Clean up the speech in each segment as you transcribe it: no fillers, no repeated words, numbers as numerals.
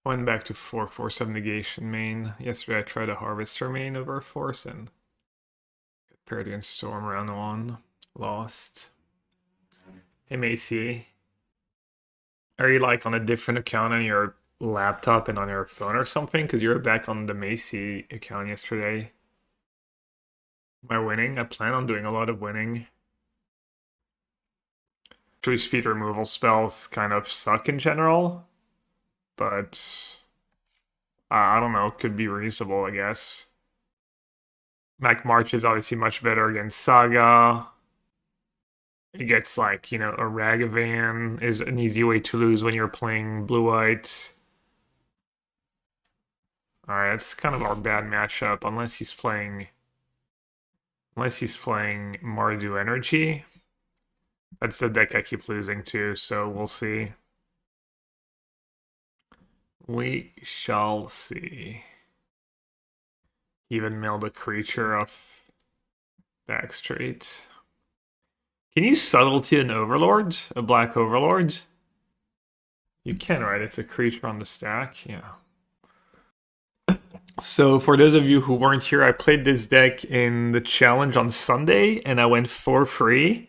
Went back to Force of Negation main. Yesterday I tried a Harvester main over Force and paired against Storm round 1. Lost. Hey Macy. Are you like on a different account on your laptop and on your phone or something? Because you were back on the Macy account yesterday. Am I winning? I plan on doing a lot of winning. Actually, speed removal spells kind of suck in general, but I don't know, could be reasonable, I guess. Mac March is obviously much better against Saga. It gets like, a Ragavan is an easy way to lose when you're playing blue-white. Alright, it's kind of our bad matchup, unless he's playing Mardu Energy. That's the deck I keep losing to, so we'll see. We shall see. Even milled a creature off Backstreet. Can you Subtlety an Overlord? A black Overlord? You can, right? It's a creature on the stack, yeah. So for those of you who weren't here, I played this deck in the challenge on Sunday, and I went 4-free.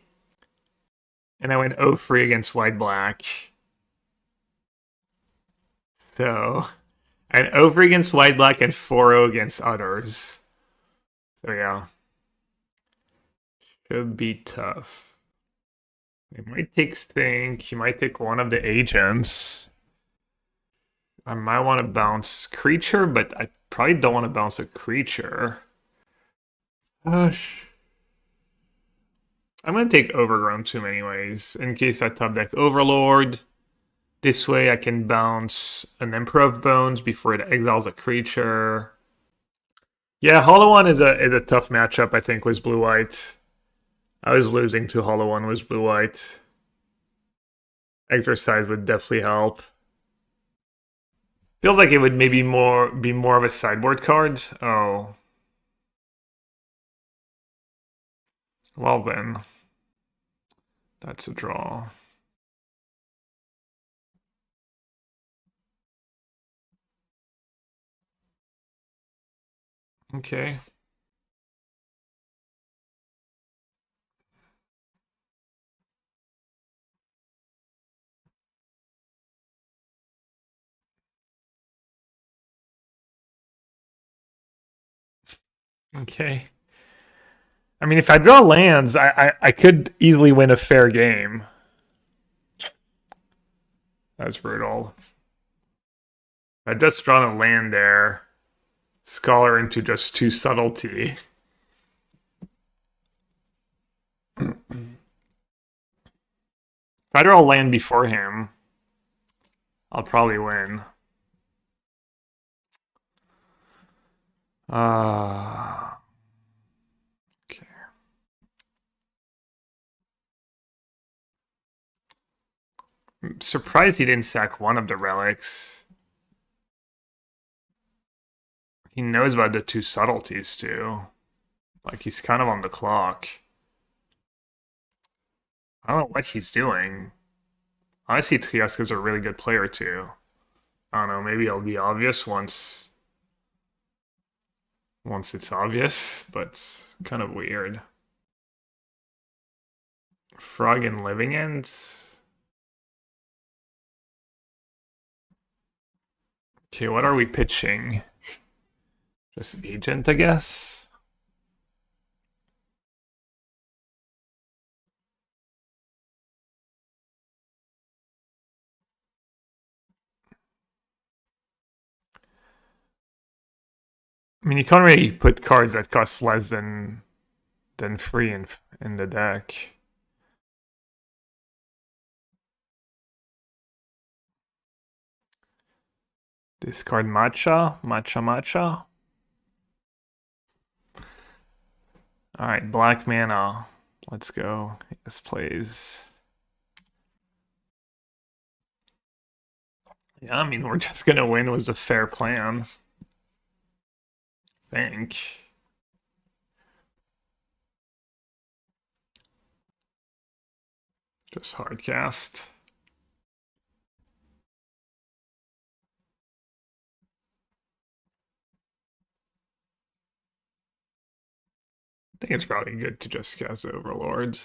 And I went 0-free against white-black. So, and 0-free against white-black and 4-0 against others. So yeah. Should be tough. He might take Stink. He might take one of the agents. I might want to bounce creature, but I probably don't want to bounce a creature. Gosh. I'm going to take Overgrown Tomb anyways, in case I top deck Overlord. This way I can bounce an Emperor of Bones before it exiles a creature. Yeah, Hollow One is a tough matchup, I think, with blue-white. I was losing to Hollow One with blue-white. Exercise would definitely help. Feels like it would maybe be more of a sideboard card. Oh. Well then. That's a draw. Okay. Okay. I mean, if I draw lands, I could easily win a fair game. That's brutal. I just drawn a land there. Scholar into just 2 subtlety. If I draw a land before him, I'll probably win. Okay. I'm surprised he didn't sack one of the relics. He knows about the 2 subtleties too. Like he's kind of on the clock. I don't know what he's doing. Honestly, Triaska's a really good player too. I don't know, maybe it'll be obvious once it's obvious, but it's kind of weird. Frog and Living Ends. Okay, what are we pitching? Just Agent, I guess? I mean, you can't really put cards that cost less than free in the deck. Discard Matcha. Alright, black mana. Let's go. This plays. Yeah, I mean, we're just gonna win was a fair plan. I think. Just hard cast. think it's probably good to just cast Overlord.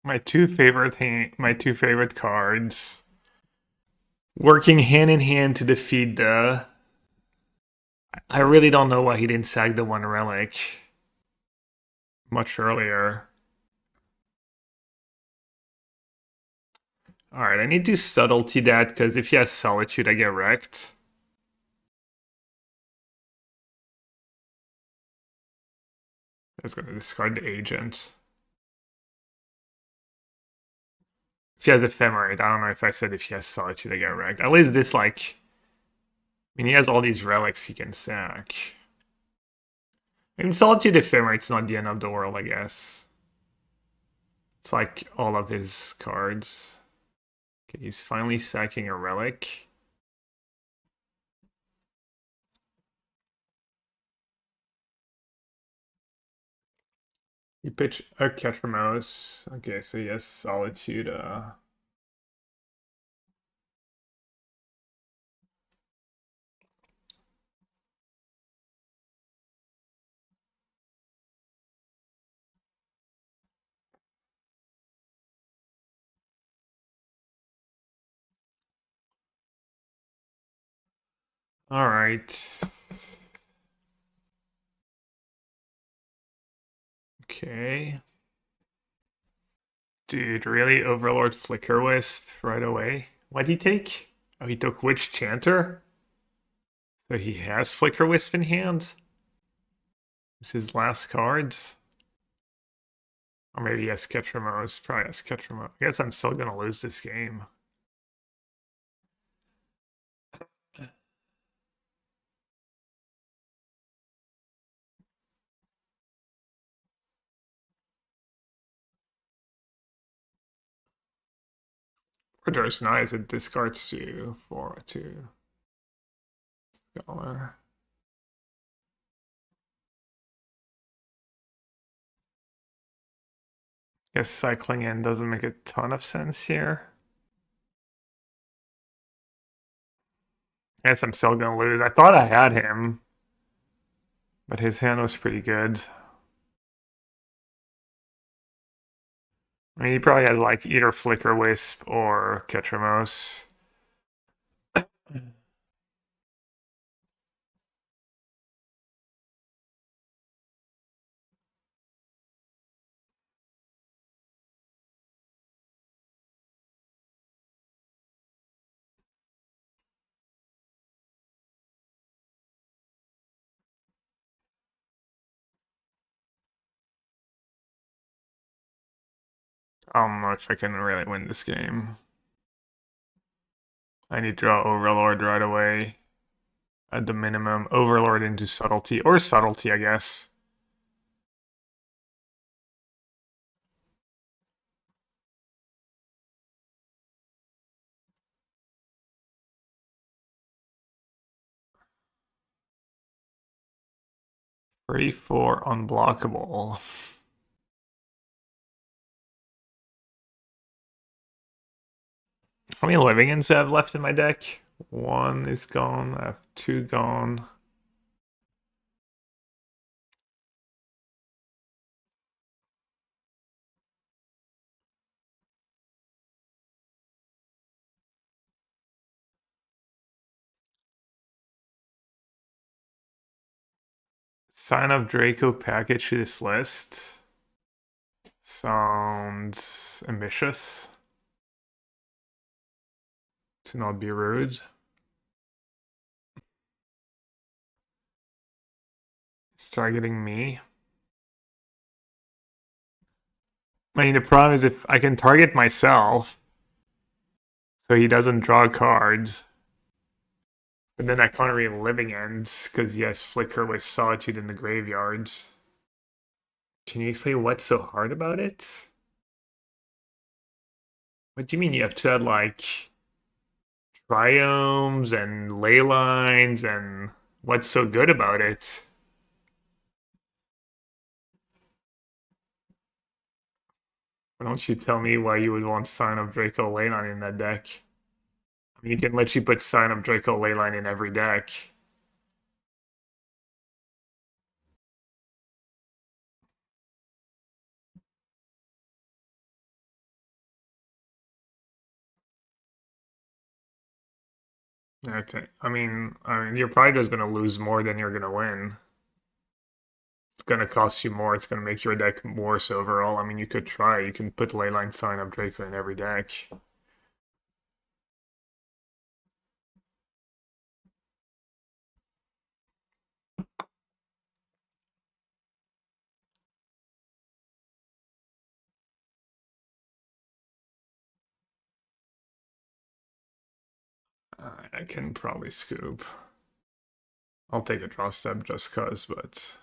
My two favorite cards working hand in hand to defeat the. I really don't know why he didn't sag the one relic much earlier. Alright, I need to subtlety that because if he has Solitude, I get wrecked. I was gonna discard the agent. If he has Ephemerate, I don't know if I said if he has Solitude, I get wrecked. At least this, like... I mean, he has all these relics he can sack. I mean, Solitude Ephemerate's not the end of the world, I guess. It's like all of his cards. Okay, he's finally sacking a relic. You pitch a Ketramose. Okay, so he has Solitude. Alright. Okay. Dude, really? Overlord Flicker Wisp right away? What'd he take? Oh, he took Witch Chanter? So he has Flicker Wisp in hand? This is his last cards? Or maybe he has Ketramose. Probably has Ketramose. I guess I'm still gonna lose this game. Redress nice, it discards to 4/2. Scholar. Guess cycling in doesn't make a ton of sense here. Guess I'm still gonna lose. I thought I had him, but his hand was pretty good. I mean, he probably has like either Flicker Wisp or Ketramose. I don't know if I can really win this game. I need to draw Overlord right away. At the minimum, Overlord into Subtlety, or Subtlety, I guess. Free for unblockable. How many Living-Ins do I have left in my deck? One is gone. I have two gone. Sign of Draco package to this list. Sounds ambitious. To not be rude. It's targeting me. I mean, the problem is if I can target myself, so he doesn't draw cards, but then I can't read Living Ends because he has Flicker with Solitude in the graveyards. Can you explain what's so hard about it? What do you mean you have to add like triomes and ley lines and what's so good about it? Why don't you tell me why you would want Sign of Draco Leyline in that deck? I mean, you can literally put Sign of Draco Leyline in every deck. I mean, you're probably just gonna lose more than you're gonna win. It's gonna cost you more. It's gonna make your deck worse overall. I mean, you could try. You can put Leyline Sign of Draco in every deck. I can probably scoop. I'll take a draw step just cause, but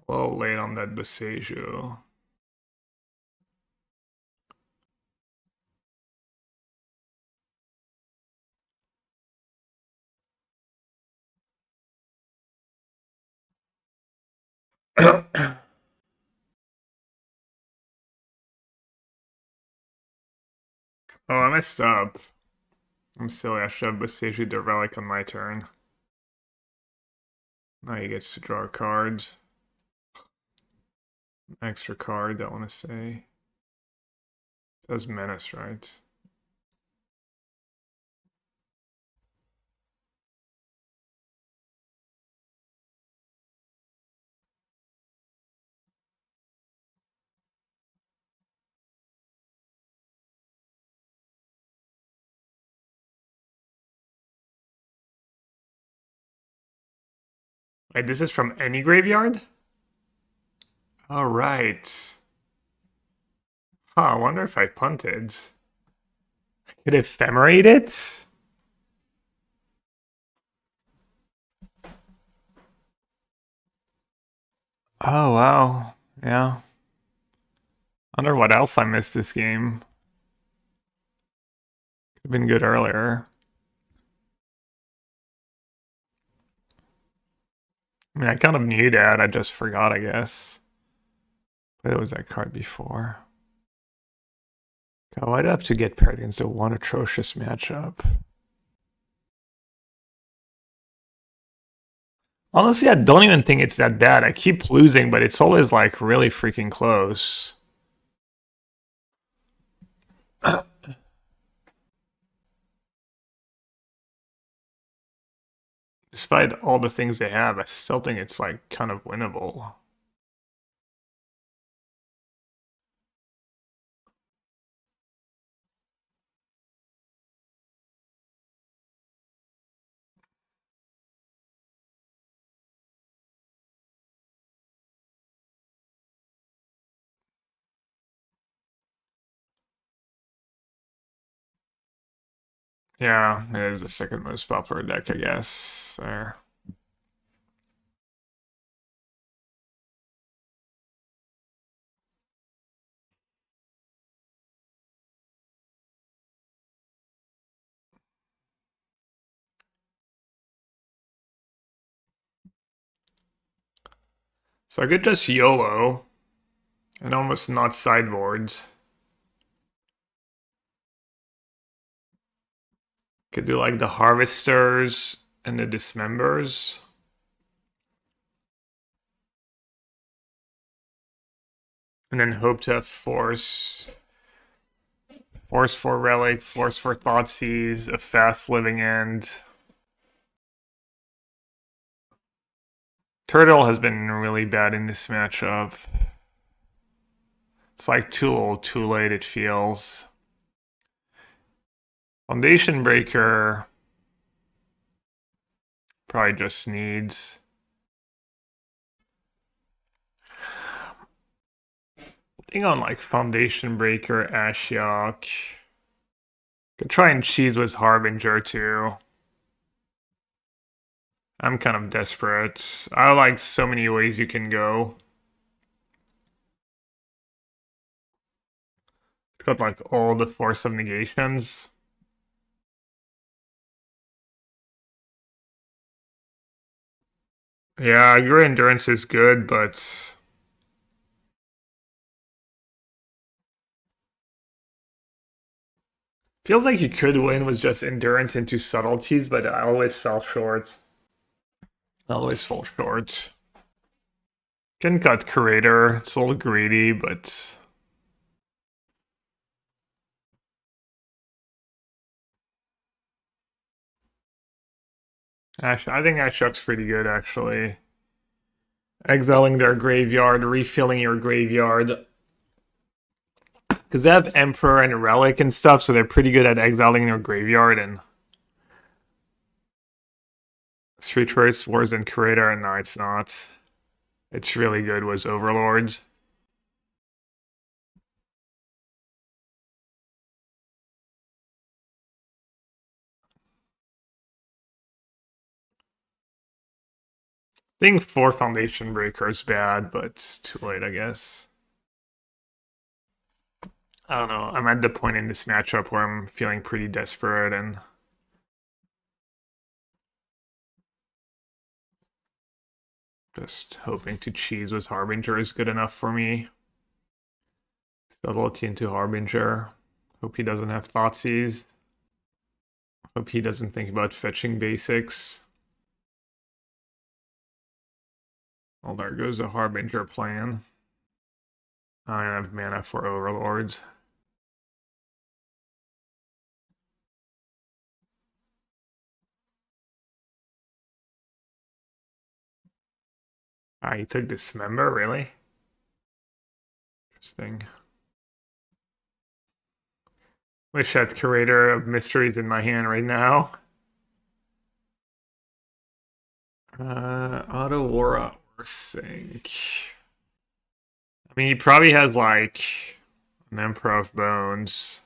a little late on that Boseiju. Oh, I messed up. I'm silly. I should have Boseiju the Relic on my turn. Now he gets to draw cards. Extra card, I want to say. It says Menace, right? Wait, this is from any graveyard? All right. Huh, I wonder if I punted. Could ephemerate it? Oh, wow. Yeah. Wonder what else I missed this game. Could have been good earlier. I mean, I kind of knew that. I just forgot, I guess. But it was that card before. God, why'd I have to get paired against a one atrocious matchup? Honestly, I don't even think it's that bad. I keep losing, but it's always like really freaking close. Despite all the things they have, I still think it's like kind of winnable. Yeah, it is the second most popular deck, I guess. There. So I could just YOLO and almost not sideboards. Could do like the Harvesters and the Dismembers. And then hope to have Force. Force for Relic, Force for Thoughtseize, a fast Living End. Turtle has been really bad in this matchup. It's like too old, too late, it feels. Foundation Breaker probably just needs. I think on like Foundation Breaker, Ashiok. Could try and cheese with Harbinger too. I'm kind of desperate. I like so many ways you can go. It's got like all the Force of Negations. Yeah, your endurance is good, but feels like you could win with just endurance into subtleties, but I always fell short. I always fall short. Can cut Curator. It's a little greedy, but I think Ashiok's pretty good actually. Exiling their graveyard, refilling your graveyard. Because they have Emperor and Relic and stuff, so they're pretty good at exiling their graveyard, and Street Wraith Wars and Curator, and no, it's not. It's really good with Overlords. I think 4 Foundation Breaker is bad, but it's too late, I guess. I don't know. I'm at the point in this matchup where I'm feeling pretty desperate and just hoping to cheese with Harbinger is good enough for me. Subtlety into Harbinger. Hope he doesn't have Thoughtseize. Hope he doesn't think about fetching basics. Well, there goes the Harbinger plan. I don't have mana for Overlords. Ah, you took Dismember, really? Interesting. Wish I had Curator of Mysteries in my hand right now. Otawara or Sink. I mean, he probably has like an Emperor of Bones.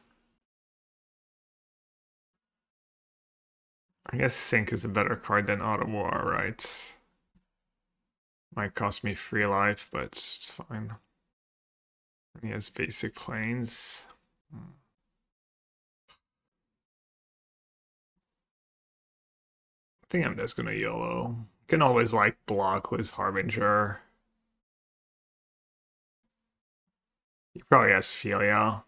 I guess Sink is a better card than Otawara, right? Might cost me free life, but it's fine. He has basic planes. I think I'm just gonna YOLO. Can always like block with Harbinger. He probably has Philia.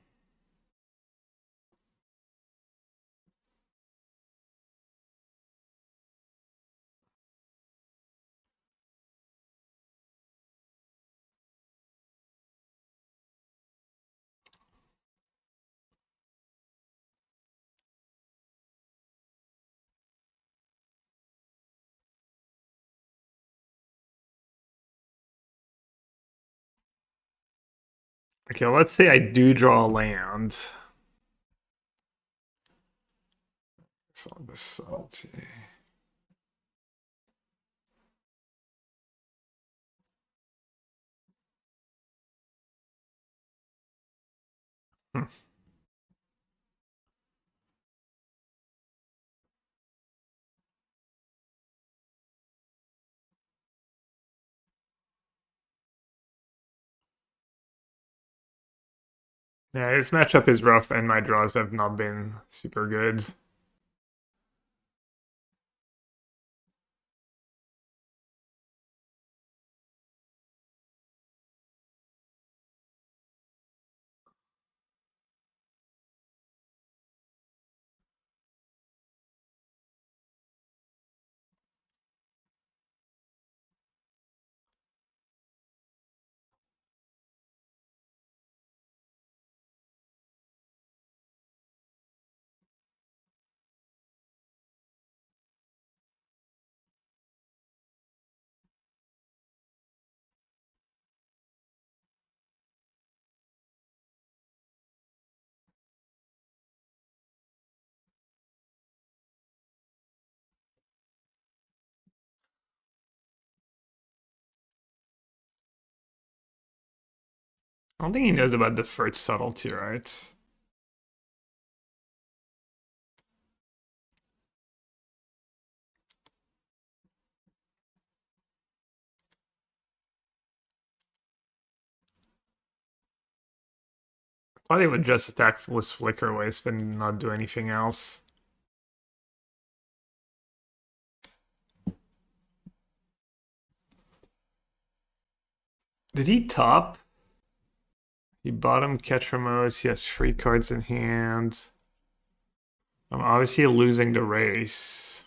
Okay, let's say I do draw a land. It's on the Subtlety. Yeah, this matchup is rough, and my draws have not been super good. I don't think he knows about the first Subtlety, right? Thought he would just attack with Flicker Wisp and not do anything else. Did he top? He bottom Ketramos. He has 3 cards in hand. I'm obviously losing the race.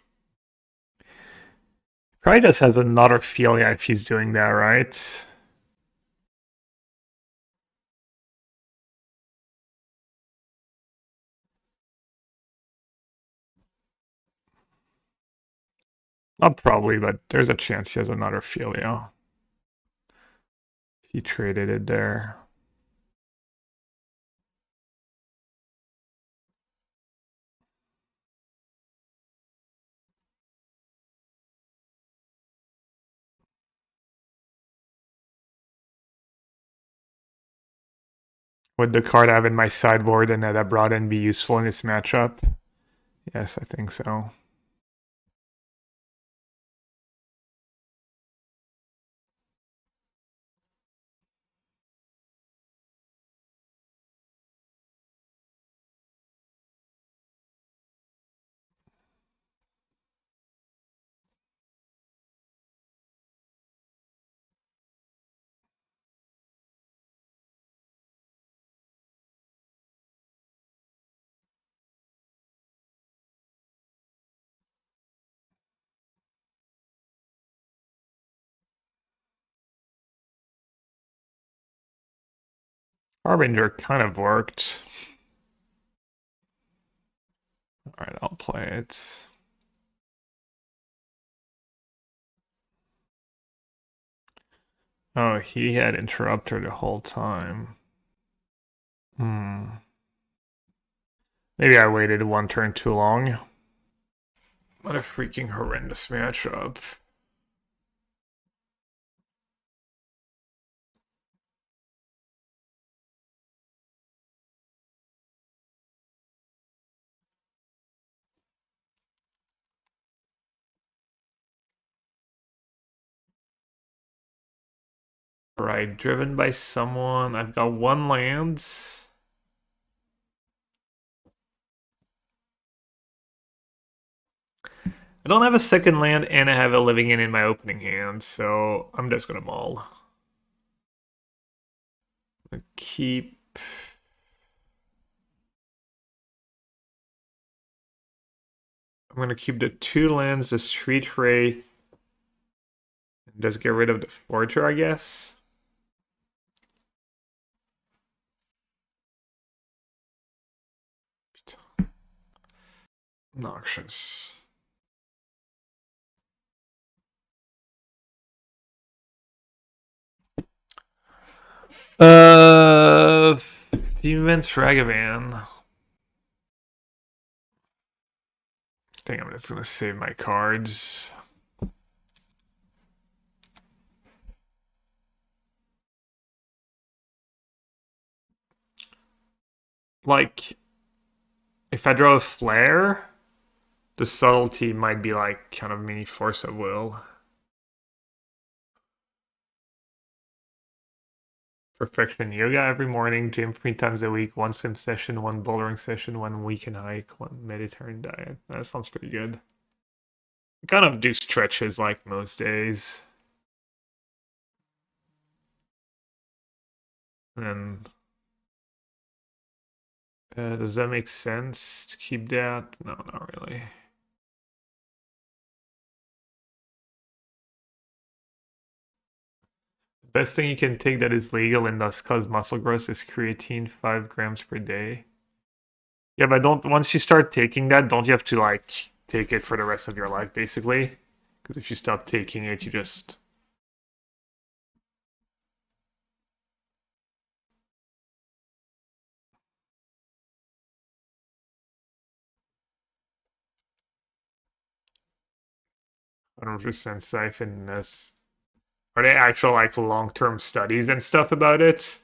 Probably just has another Philia if he's doing that, right? Not probably, but there's a chance he has another Philia. He traded it there. Would the card I have in my sideboard and that I brought in be useful in this matchup? Yes, I think so. Harbinger kind of worked. Alright, I'll play it. Oh, he had Interrupter the whole time. Maybe I waited 1 turn too long. What a freaking horrendous matchup. Right, driven by someone. I've got 1 land. I don't have a second land, and I have a living in my opening hand, so I'm just gonna maul. Keep. I'm gonna keep the 2 lands, the Street Wraith, and just get rid of the Forger, I guess. Noxious. Events Ragavan. I think I'm just gonna save my cards. Like, if I draw a flare, the subtlety might be like kind of mini force of will. Perfection yoga every morning, gym 3 times a week, 1 swim session, 1 bouldering session, 1 weekend hike, 1 Mediterranean diet. That sounds pretty good. I kind of do stretches like most days. And does that make sense to keep that? No, not really. The best thing you can take that is legal and thus cause muscle growth is creatine 5 grams per day. Yeah, but don't once you start taking that, don't you have to like take it for the rest of your life basically? Because if you stop taking it, you just 100% safe in this. Are they actual like long-term studies and stuff about it?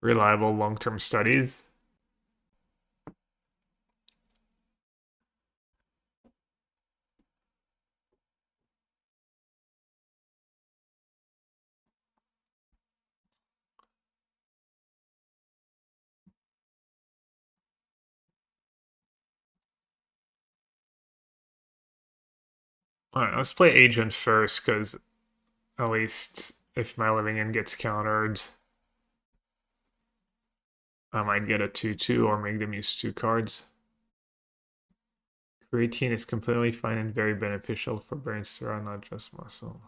Reliable long-term studies? Alright, let's play Agent first, because at least if my living end gets countered, I might get a 2/2 or make them use 2 cards. Creatine is completely fine and very beneficial for brain steroid, not just muscle.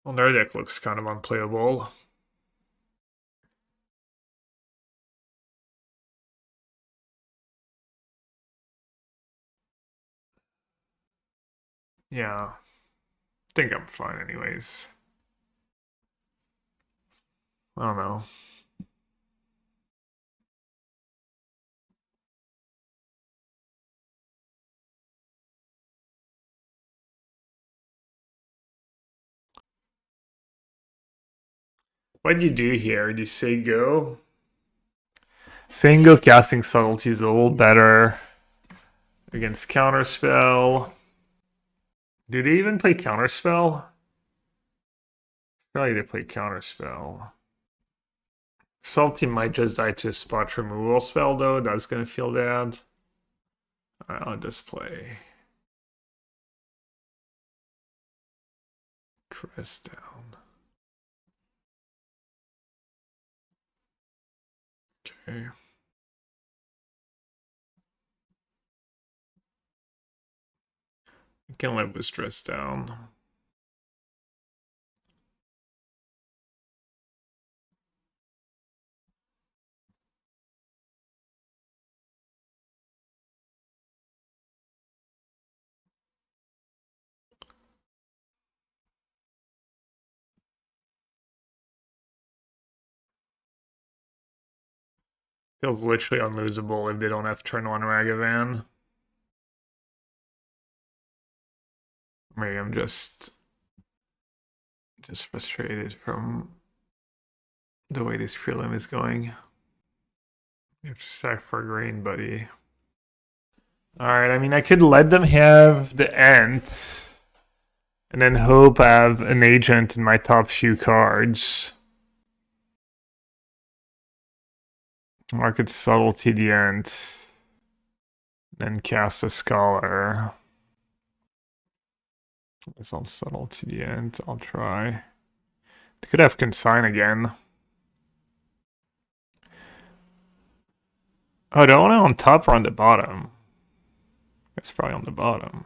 Well, their deck looks kind of unplayable. Yeah. I think I'm fine anyways. I don't know. What'd you do here? Did you say go? Saying go casting subtlety is a little better against counterspell. Do they even play counterspell? Probably they play counterspell. Subtlety might just die to a spot removal spell though. That's gonna feel bad. Alright, I'll just play. Dress down. Okay. I can live with stress down. Feels literally unlosable if they don't have turn 1 Ragavan. Maybe I'm just frustrated from the way this prelim is going. You have to sack for green, buddy. Alright, I mean, I could let them have the Ents and then hope I have an agent in my top few cards. Or I could subtlety the Ent, then cast a Scholar. Guess I'll subtlety the Ent, I'll try. They could have Consign again. Oh, do I want it on top or on the bottom? It's probably on the bottom.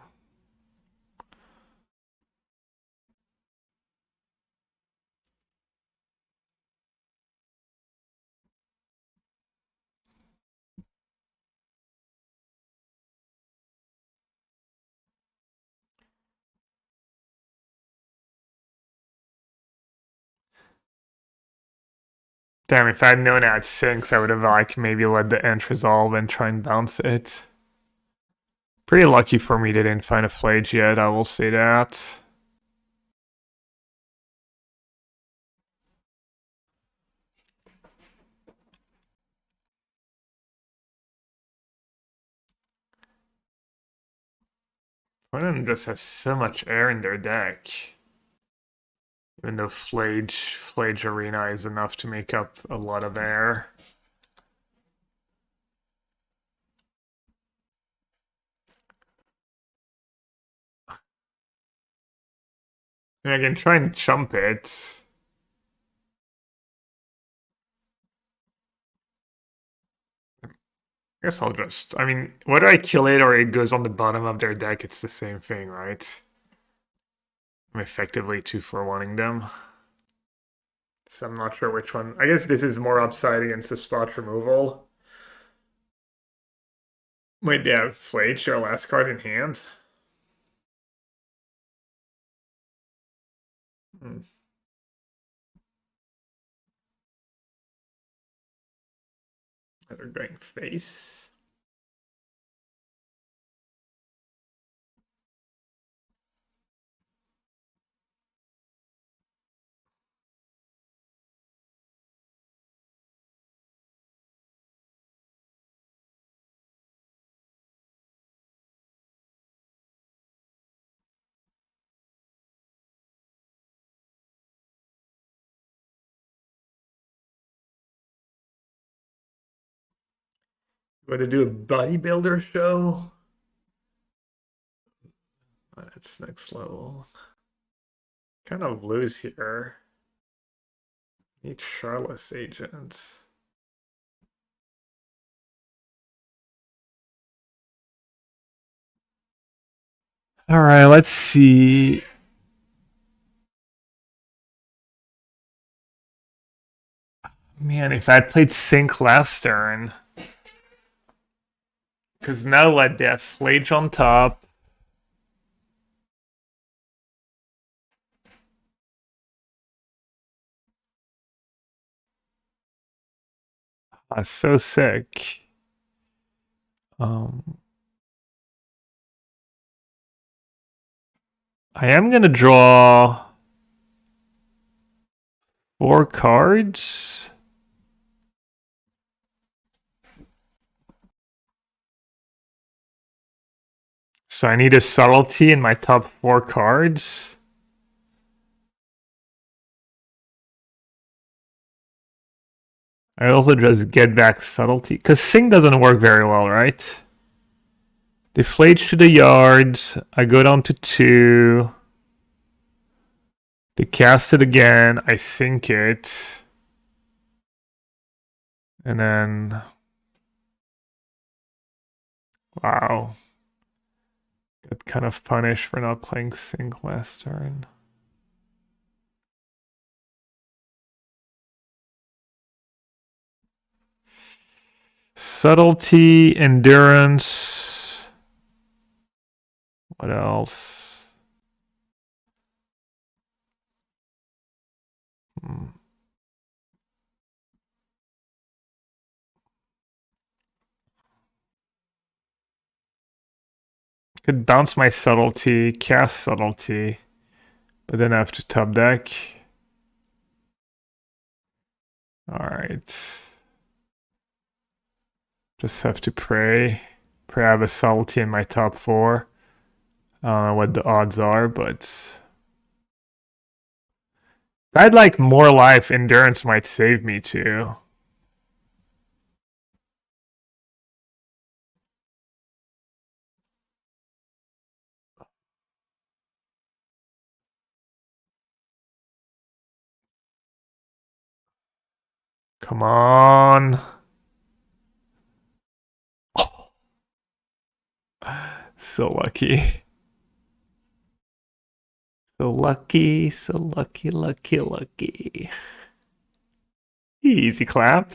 Damn, if I had known at 6, I would have like maybe let the Ent resolve and try and bounce it. Pretty lucky for me they didn't find a Flage yet, I will say that. Prelim just has so much air in their deck. Even though Flage Arena is enough to make up a lot of air. I can try and chump it. I guess I'll just... I mean, whether I kill it or it goes on the bottom of their deck, it's the same thing, right? I'm effectively 2-for-1ing them. So I'm not sure which one. I guess this is more upside against the spot removal. Wait, they have Flage, their last card in hand? Hmm. They're going face. Going to do a bodybuilder show? That's next level. Kind of lose here. Need Shardless Agent. All right, let's see. Man, if I had played Sync last turn. Because now what? They have Flage on top. So sick. I am going to draw 4 cards. So I need a Subtlety in my top 4 cards. I also just get back Subtlety. Because Sing doesn't work very well, right? Deflate to the yards. I go down to 2. They cast it again. I sink it. And then... Wow. Got kind of punished for not playing Sync last turn. Subtlety, Endurance. What else? Could bounce my Subtlety, cast Subtlety, but then I have to top deck. Alright. Just have to pray. Pray I have a Subtlety in my top 4. I don't know what the odds are, but... If I had like more life, Endurance might save me too. Come on. Oh. So lucky. So lucky, so lucky, lucky, lucky. Easy clap.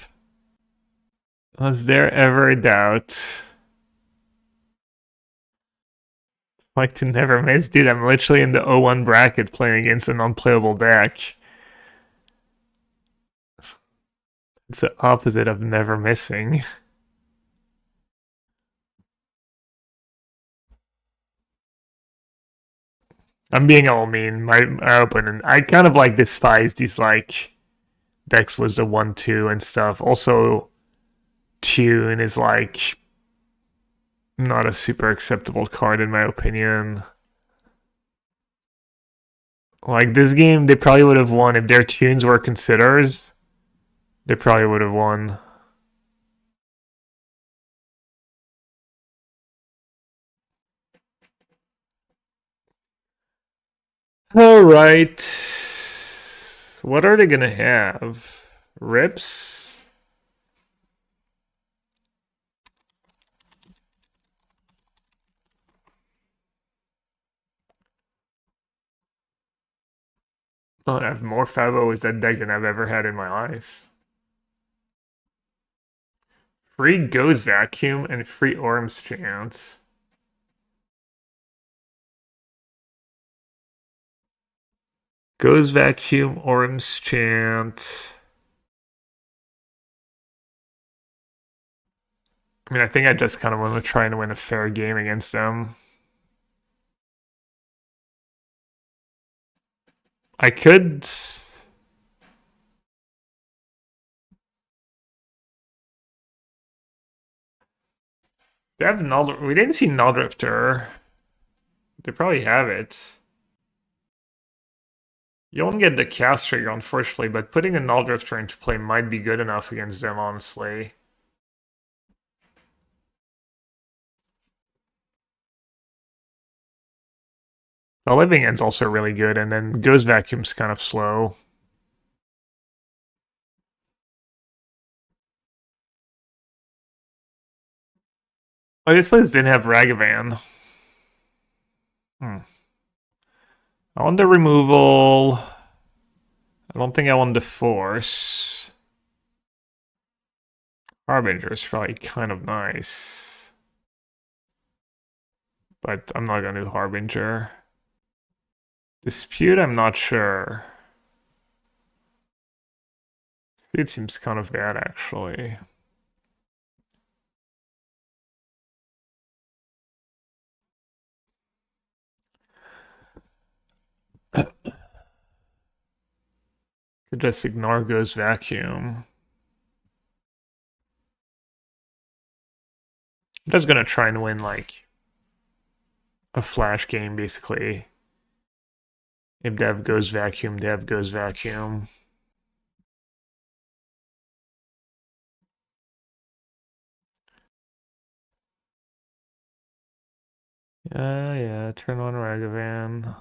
Was there ever a doubt? Like to never miss? Dude, I'm literally in the 0-1 bracket playing against an unplayable deck. It's the opposite of never missing. I'm being all mean. My opponent, I kind of like despise these like decks was the 1-2 and stuff. Also, Tune is like not a super acceptable card in my opinion. Like this game, they probably would have won if their tunes were considers. They probably would have won. All right. What are they gonna have? Rips? Oh, I have more Fabo with that deck than I've ever had in my life. Free Goes Vacuum and free Orm's Chance. Goes Vacuum, Orm's Chance. I mean, I think I just kind of want to try and win a fair game against them. I could... They have Null... We didn't see Null Drifter. They probably have it. You don't get the cast trigger, unfortunately, but putting a Null Drifter into play might be good enough against them, honestly. The Living End's also really good, and then Goes Vacuum's kind of slow. Oh, this list didn't have Ragavan. I want the removal. I don't think I want the force. Harbinger is probably kind of nice. But I'm not gonna do Harbinger. Dispute, I'm not sure. Dispute seems kind of bad, actually. Could just ignore Goes Vacuum. I'm just gonna try and win, like, a flash game, basically. If Dev goes Vacuum, Dev goes Vacuum. Yeah, turn on Ragavan.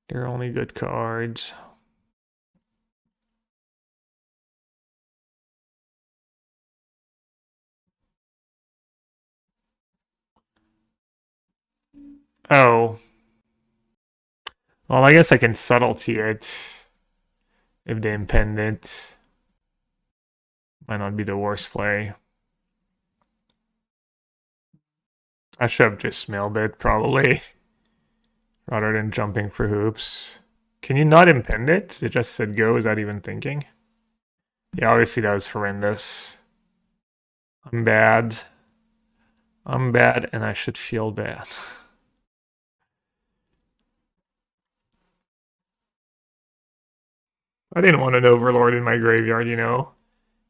They're only good cards. Oh. Well, I guess I can subtlety it if they impend it. Might not be the worst play. I should have just mailed it, probably, rather than jumping for hoops. Can you not impend it? It just said go, is that even thinking? Yeah, obviously that was horrendous. I'm bad. I'm bad, and I should feel bad. I didn't want an Overlord in my graveyard, you know,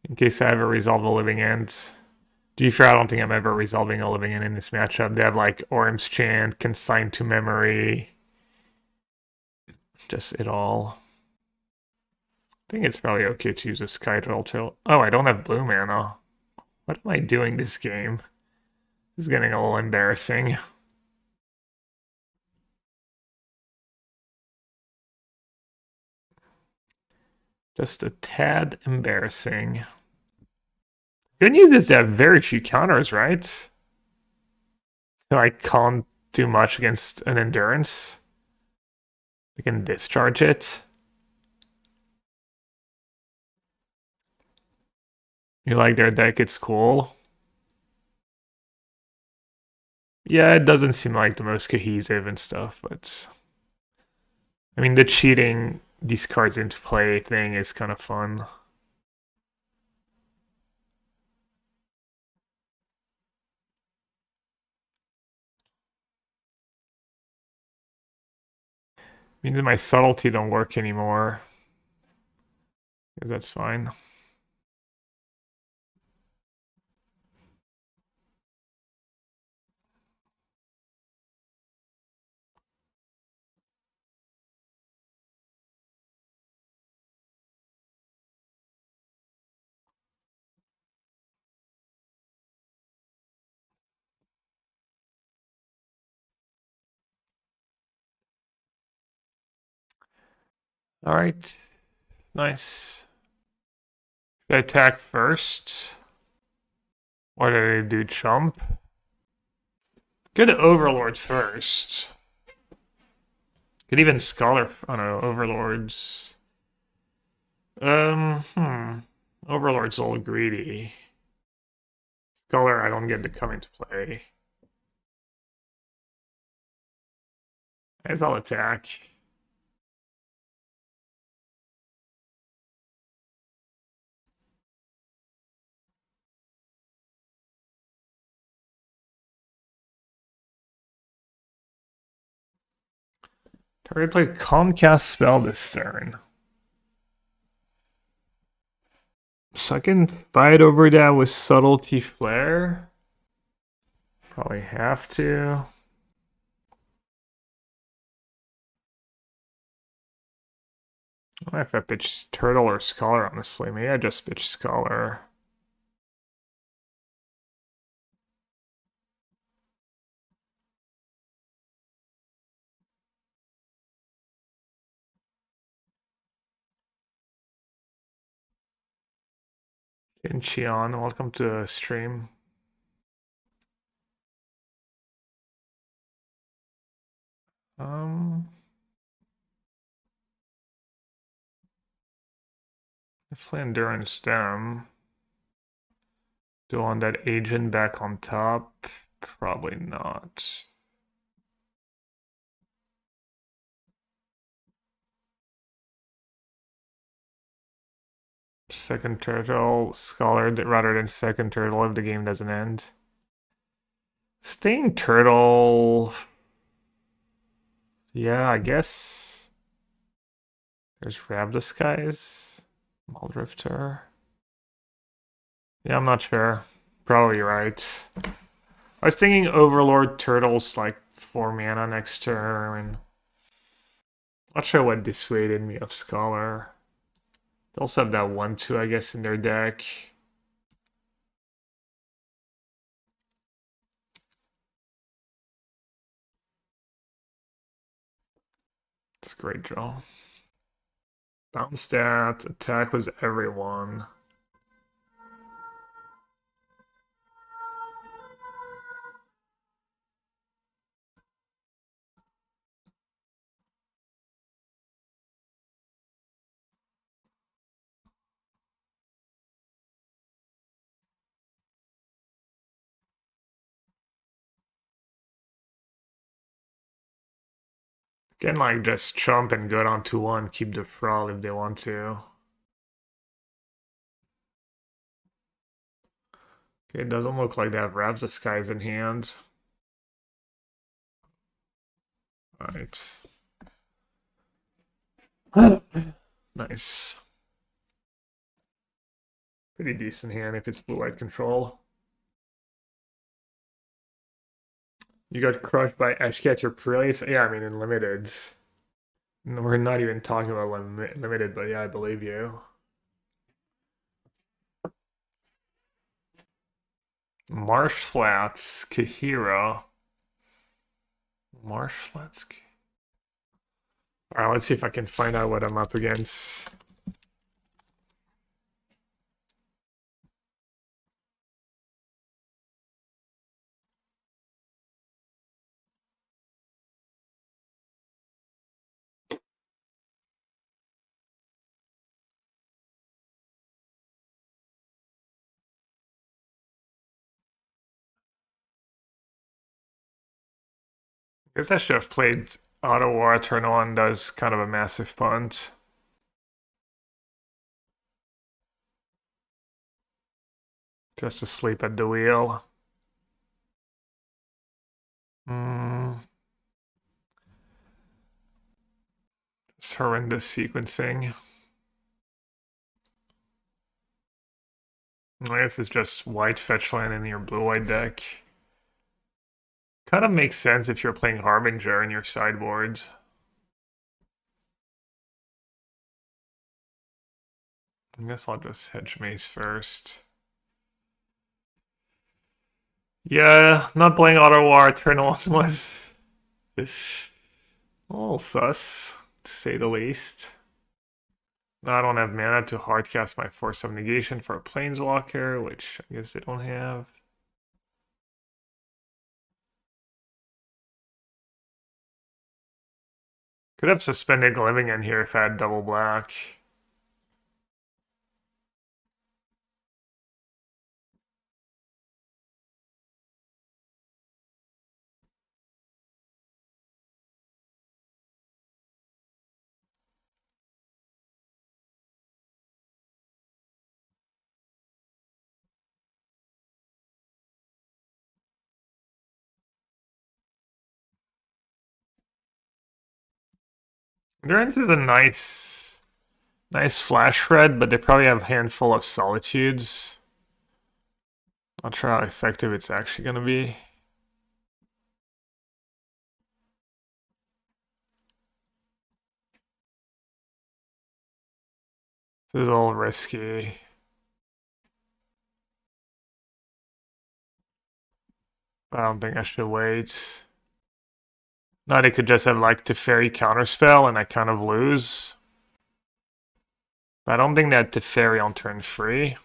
in case I ever resolve a Living End. To be fair, I don't think I'm ever resolving a Living End in this matchup. They have like Orm's Chant, Consigned to Memory, just it all. I think it's probably okay to use a Skyturtle. Oh, I don't have blue mana. What am I doing this game? This is getting a little embarrassing. Just a tad embarrassing. Good news is they have very few counters, right? I can't do much against an Endurance. I can discharge it. You like their deck, it's cool. Yeah, it doesn't seem like the most cohesive and stuff, but I mean, the cheating these cards into play thing is kind of fun. Means that my subtlety don't work anymore. That's fine. All right, nice. Should I attack first? Or did I do chump? Good Overlord first. Could even Scholar. Oh no, Overlords. Overlord's all greedy. Scholar, I don't get to come into play. As I'll attack. Target play Comcast spell this turn. So I can fight over that with Subtlety Flare. Probably have to. I don't know if I pitch Turtle or Scholar, honestly. Maybe I just pitch Scholar. Incheon, welcome to the stream. Definitely endurance them. Do I want that agent back on top? Probably not. Second turtle, scholar rather than second turtle if the game doesn't end. Staying turtle. Yeah, I guess. There's Rab Disguise. Muldrifter. Yeah, I'm not sure. Probably right. I was thinking Overlord Turtles like 4 mana next turn. Not sure what dissuaded me of Scholar. They also have that 1-2, I guess, in their deck. It's a great draw. Bounce stat, attack was everyone. Can like just chump and go down to 1, keep the Thrall if they want to. Okay, it doesn't look like they have Rabs Disguise in hand. Alright. Nice. Pretty decent hand if it's blue-white control. You got crushed by Ashiok or Freyalise? Yeah, I mean, in limited. We're not even talking about limited, but yeah, I believe you. Marsh Flats, Kahira. Marsh Flats. Alright, let's see if I can find out what I'm up against. I guess I should have played Otawara turn 1, does kind of a massive punt. Just asleep at the wheel. It's horrendous sequencing. I guess it's just white fetch land in your blue-white deck. Kind of makes sense if you're playing Harbinger in your sideboard. I guess I'll just Hedge Maze first. Yeah, not playing Otawara turn 1 was a little sus, to say the least. I don't have mana to hardcast my Force of Negation for a Planeswalker, which I guess they don't have. Could have Suspended Living in here if I had double black. Endurance is a nice flash red, but they probably have a handful of solitudes. Not sure how effective it's actually going to be. This is a little risky. I don't think I should wait. No, they could just have like Teferi counterspell and I kind of lose. But I don't think they had Teferi on turn 3.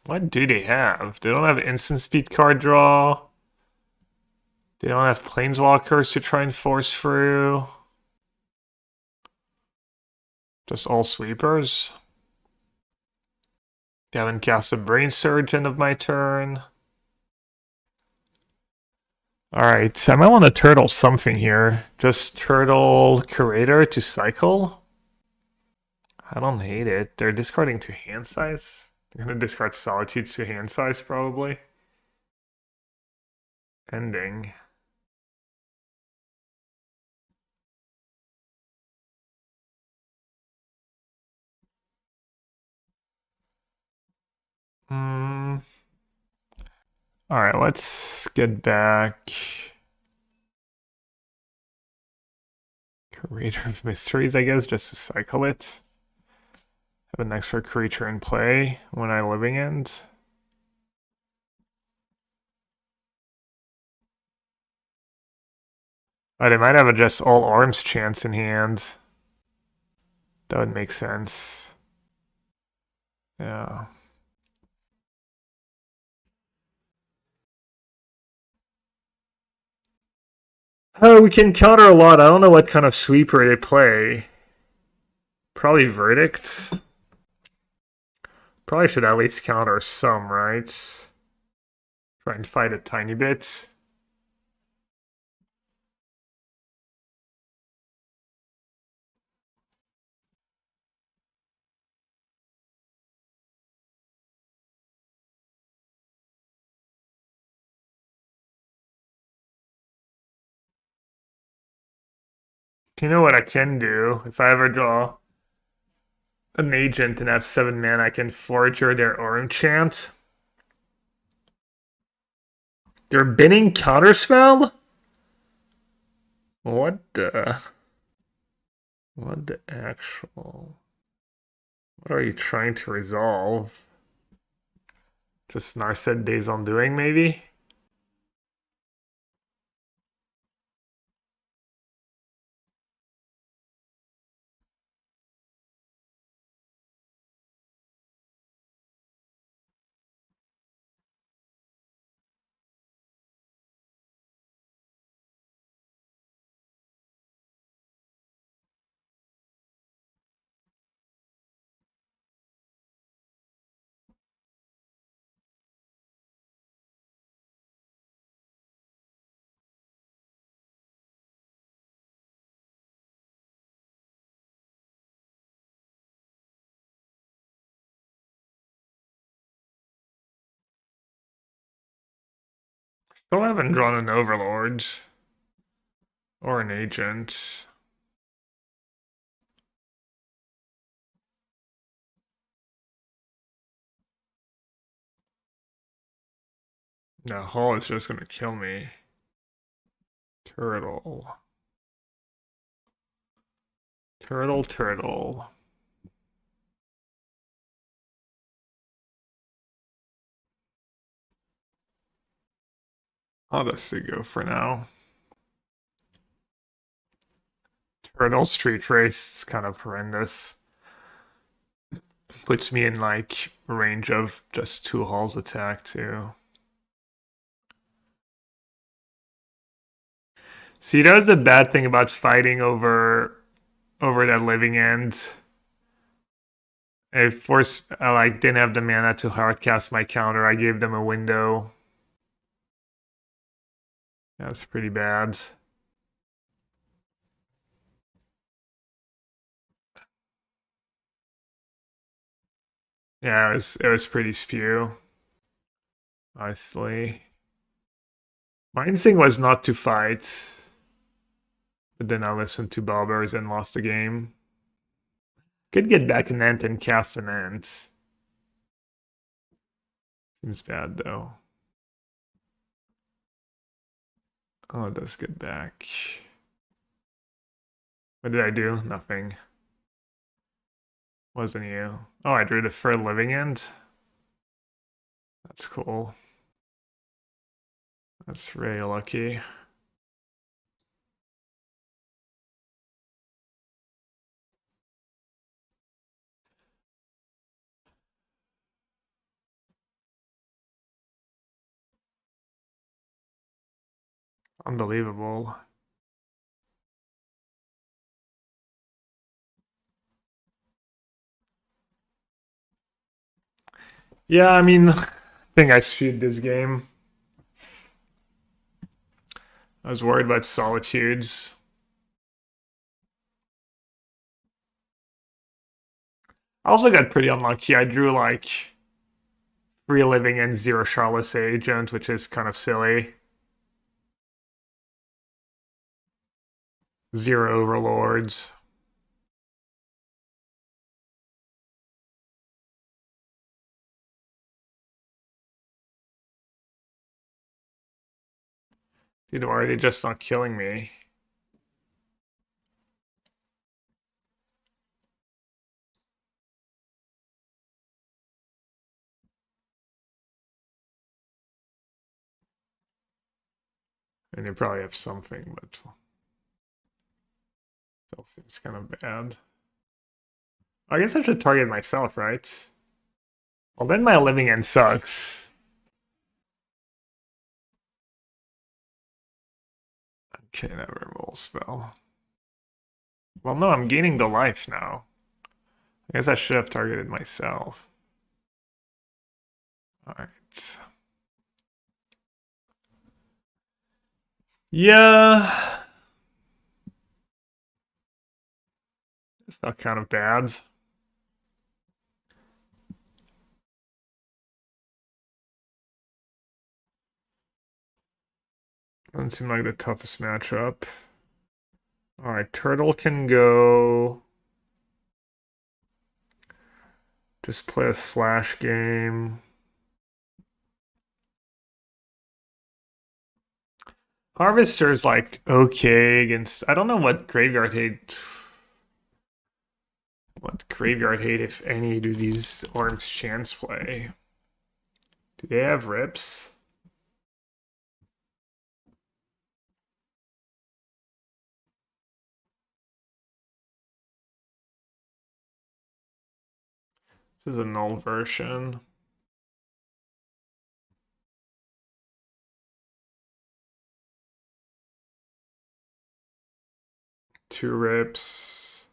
What do they have? They don't have instant speed card draw. They don't have planeswalkers to try and force through. Just all sweepers. They haven't cast a Brain Surge end of my turn. Alright, so I might want to turtle something here. Just turtle Curator to cycle. I don't hate it. They're discarding to hand size. They're going to discard Solitude to hand size, probably. Ending. Alright, let's get back. Curator of Mysteries, I guess, just to cycle it. Have an extra creature in play when I living end. Oh, they might have a just all arms chance in hand. That would make sense. Yeah. Oh, we can counter a lot. I don't know what kind of sweeper they play. Probably Verdict. Probably should at least counter some, right? Try and fight a tiny bit. You know what I can do? If I ever draw an agent and have 7 mana, I can Forager their Orange Chant. They're binning Counterspell? What the... What the actual... What are you trying to resolve? Just Narset Days Undoing, maybe? Still haven't drawn an Overlord. Or an Agent. No, Hull is just gonna kill me. Turtle. Turtle, turtle. I'll just go for now. Turtle Street Wraith is kind of horrendous. Puts me in like range of just 2 Hull's attack too. See, that was the bad thing about fighting over that living end. I like didn't have the mana to hardcast my counter. I gave them a window. That's pretty bad. Yeah, it was pretty spew. Honestly. My instinct was not to fight. But then I listened to Bobbers and lost the game. Could get back an Ent and cast an Ent. Seems bad though. Oh, it does get back. What did I do? Nothing. Wasn't you. Oh, I drew the fur living end. That's cool. That's really lucky. Unbelievable. Yeah, I mean, I think I spewed this game. I was worried about Solitudes. I also got pretty unlucky. I drew like 3 living and 0 Shardless Agent, which is kind of silly. 0 Overlords. Dude, why are they just not killing me? And they probably have something, but still seems kind of bad. I guess I should target myself, right? Well, then my living end sucks. Okay, that removal spell. Well, no, I'm gaining the life now. I guess I should have targeted myself. Alright. Yeah. It's not kind of bad. Doesn't seem like the toughest matchup. Alright, Turtle can go. Just play a flash game. Harvester's like okay against. I don't know what graveyard hate. What graveyard hate, if any, do these Orange Chance play? Do they have rips? This is a null version. Two rips.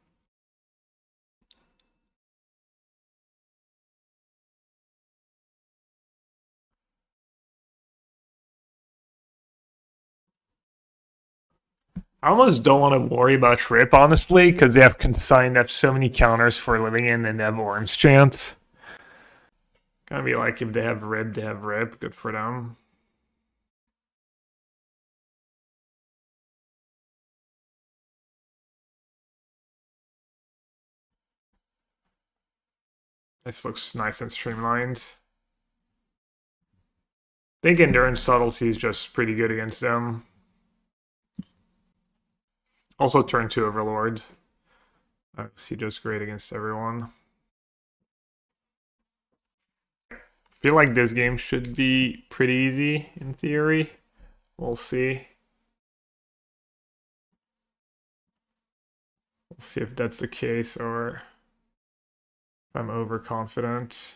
I almost don't want to worry about Rip, honestly, because they have consigned up so many counters for living in and they have Orange Chance. Gonna be like, if they have Rip, they have Rip. Good for them. This looks nice and streamlined. I think Endurance Subtlety is just pretty good against them. Also turn 2 Overlord. He does great against everyone. I feel like this game should be pretty easy in theory. We'll see. We'll see if that's the case or if I'm overconfident.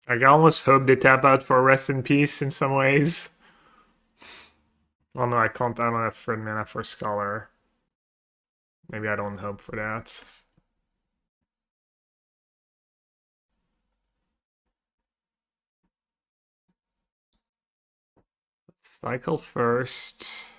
I almost hope they tap out for Rest in Peace in some ways. Well, no, I can't. I don't have Fred mana for Scholar. Maybe I don't hope for that. Cycle first.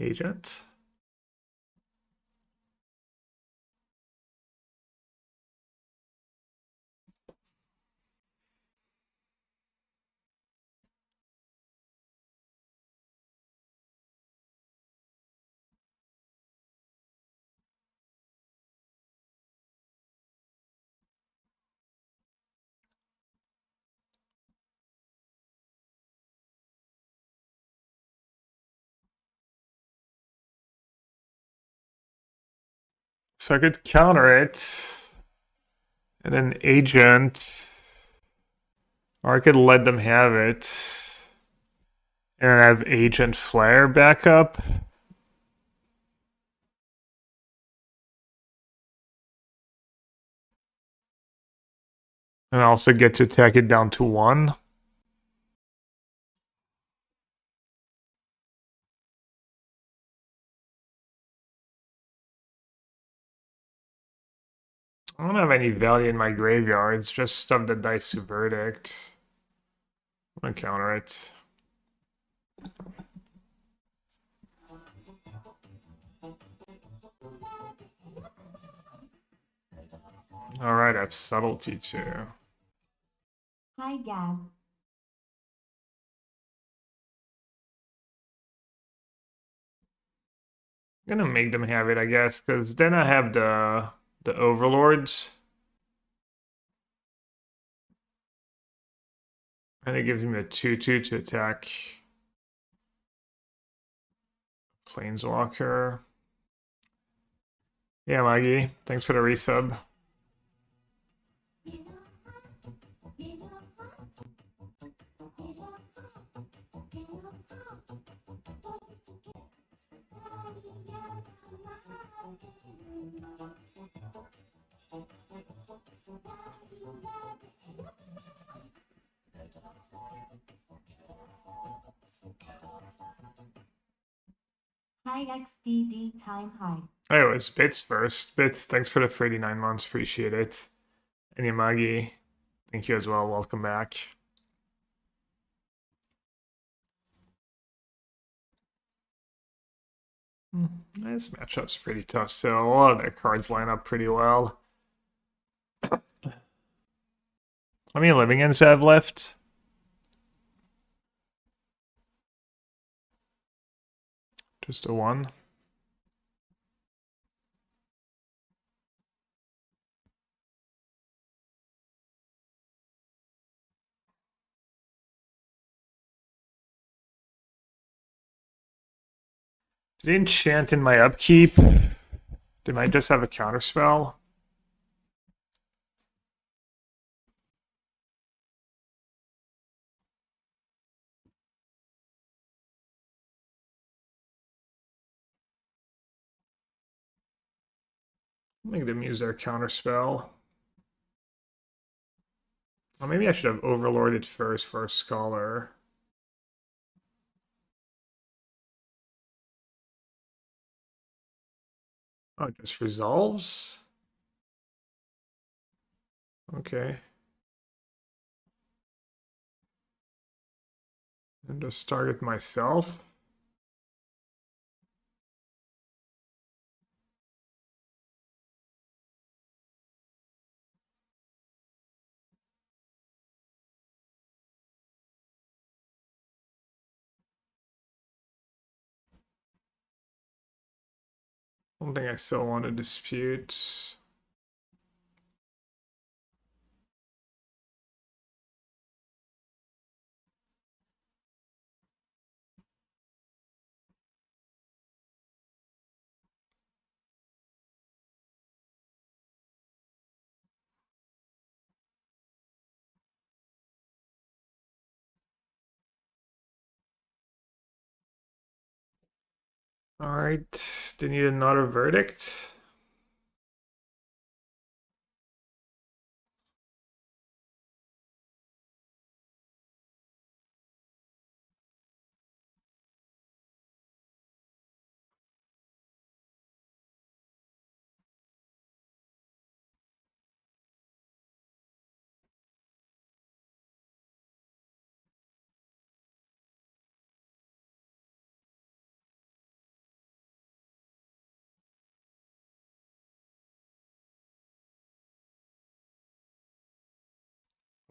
Agent. So I could counter it, and then agent, or I could let them have it, and have agent flare backup. And I also get to attack it down to 1. I don't have any value in my graveyard. It's just stuff that dies to verdict. I'm gonna counter it. Alright, I have subtlety too. Hi, Gab. I'm gonna make them have it, I guess, because then I have the overlords. And it gives me a 2/2 to attack Planeswalker. Yeah, Maggie, thanks for the resub. Hi, XDD time high. Anyways, Bits first. Bits, thanks for the 39 months. Appreciate it. And Yamagi, thank you as well. Welcome back. This matchup's pretty tough, so a lot of their cards line up pretty well. How many living ends do I have left? Just a 1. Did it enchant in my upkeep? Did I just have a counterspell? Make them use their counterspell. Well, maybe I should have overlorded first for a scholar. Oh, it just resolves? Okay. And just target myself. I don't think I still want to dispute. Alright, do you need another verdict?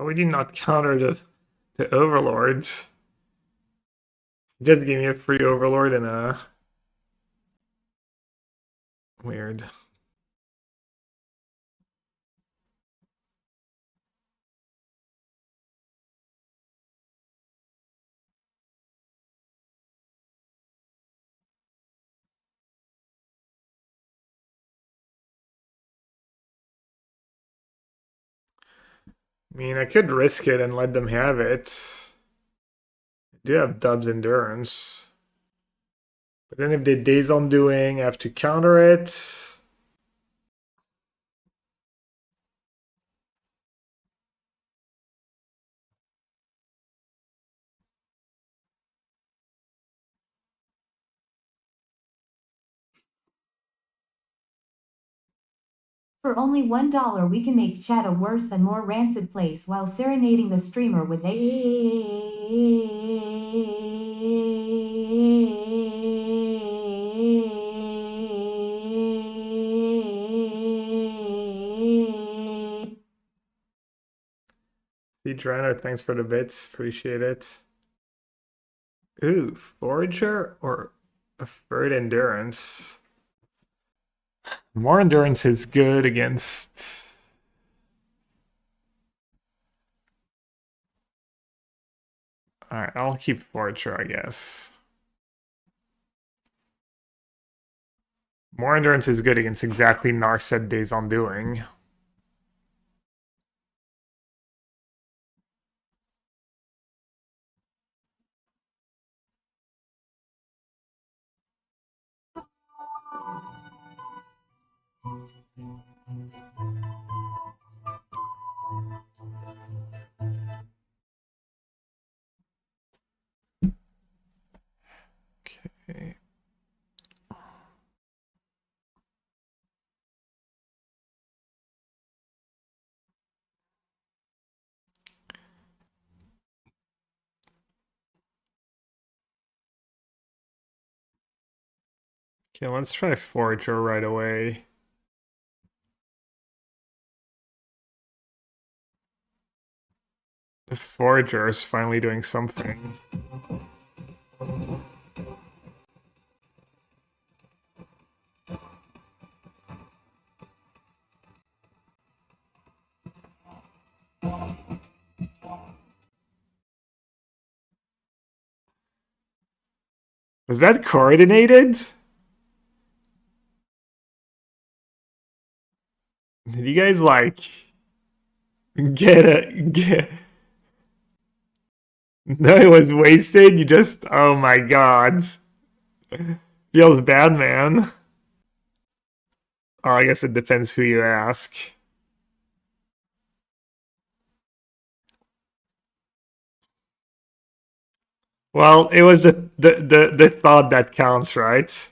Oh, we did not counter the Overlords. Just gave me a free Overlord and a weird. I mean, I could risk it and let them have it. I do have Dub's Endurance. But then if they Days Undoing, I have to counter it. For only $1, we can make chat a worse and more rancid place while serenading the streamer with See, Drano, thanks for the bits. Appreciate it. Ooh, Forager or a third Endurance? More Endurance is good against... Alright, I'll keep Forager, I guess. More Endurance is good against exactly Narset Days Undoing. Okay. Okay, let's try Forager right away. The Forager is finally doing something. Was that coordinated? Did you guys like get it? No, it was wasted. You just, oh my god, feels bad, man. Oh, I guess it depends who you ask. Well, it was the thought that counts, right?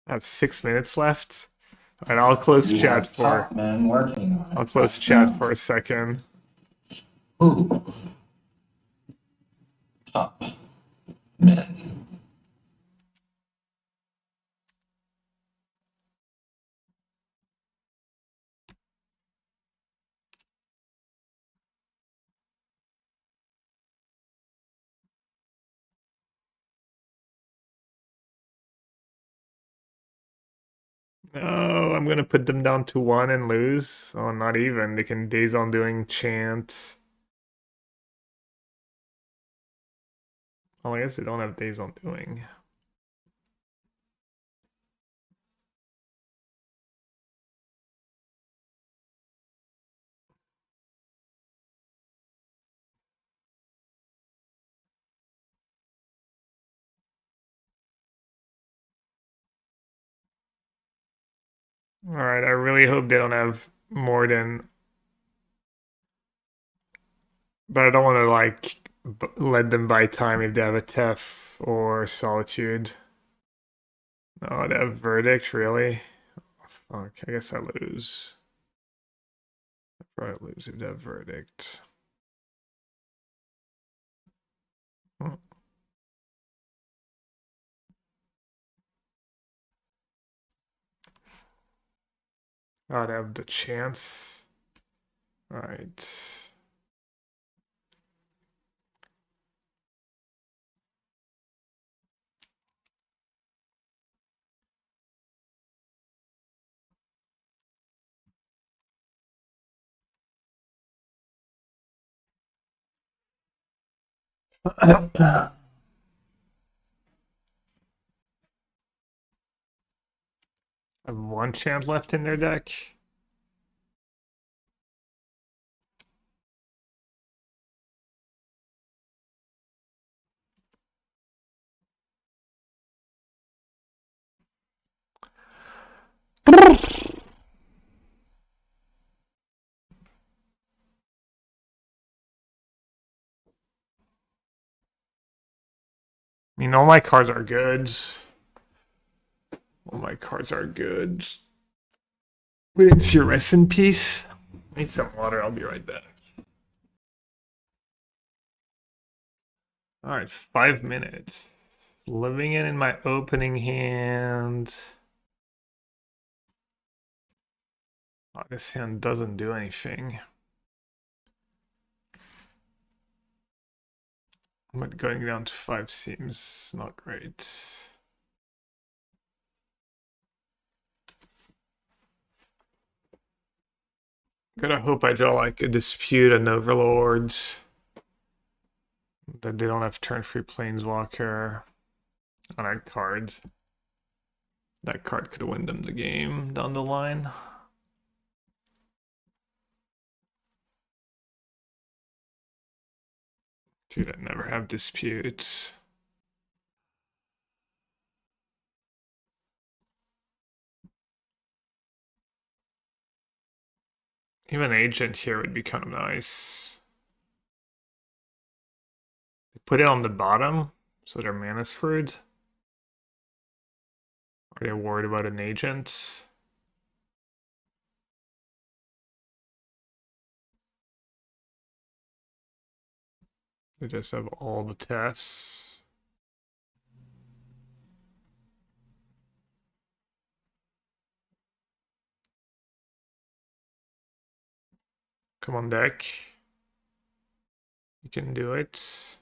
I have 6 minutes left. All right, I'll close chat for. Men working on it. I'll close chat for a second. Ooh. Top men. No, I'm gonna put them down to 1 and lose. Oh, not even. They can Days Undoing chant. Oh, I guess they don't have Days Undoing. All right, I really hope they don't have more than. But I don't want to like let them buy time if they have a Tef or Solitude. No, they have Verdict, really? Fuck, I guess I lose. I probably lose if they have Verdict. Oh. I'd have the chance. Alright. I have one chant left in their deck. I mean, all my cards are good. All my cards are good. We didn't see your rest in peace. Need some water. I'll be right back. All right, 5 minutes. Living it in my opening hand. Oh, this hand doesn't do anything. But going down to 5 seems not great. Gotta hope I draw like a Dispute, an Overlord. That they don't have turn 3 Planeswalker on that card. That card could win them the game down the line. Dude, I never have disputes. Even Agent here would be kind of nice. Put it on the bottom, so their mana's screwed. Are they worried about an Agent? They just have all the thefts. Come on, deck. You can do it.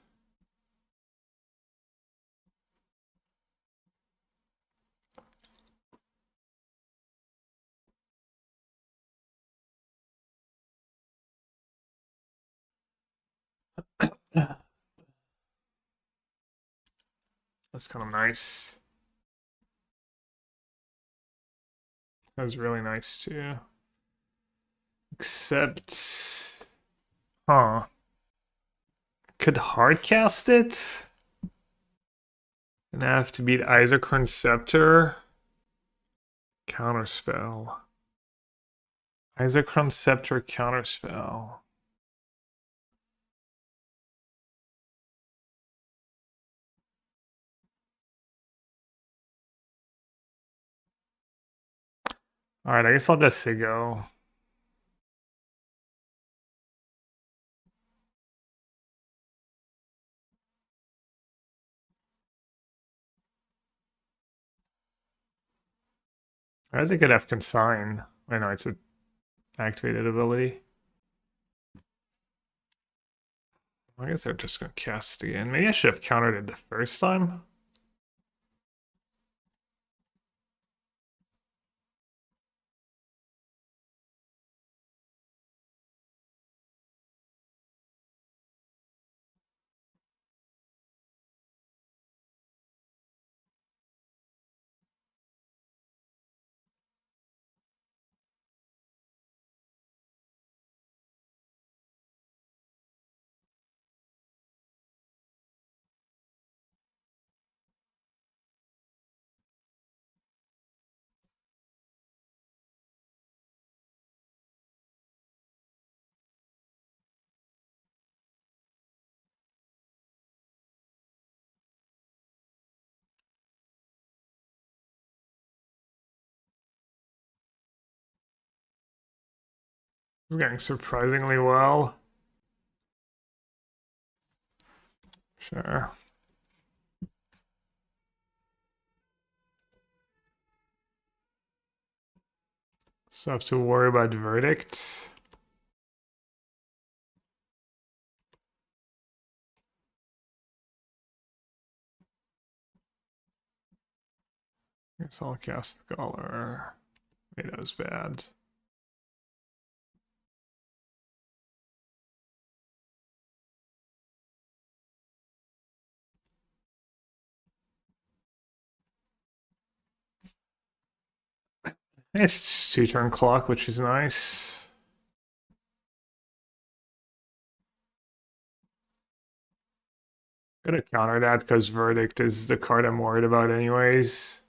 That's kind of nice. That was really nice too. Except, huh? Could hardcast it? And I have to beat Isochron Scepter. Counterspell. Isochron Scepter counterspell. Alright, I guess I'll just say go. I guess I could have consign. I know it's an activated ability. I guess they're just gonna cast it again. Maybe I should have countered it the first time. It's going surprisingly well. Sure. So I have to worry about verdicts. Guess I'll cast Scholar. Wait, that was bad. It's 2-turn clock, which is nice. Gonna counter that because Verdict is the card I'm worried about anyways.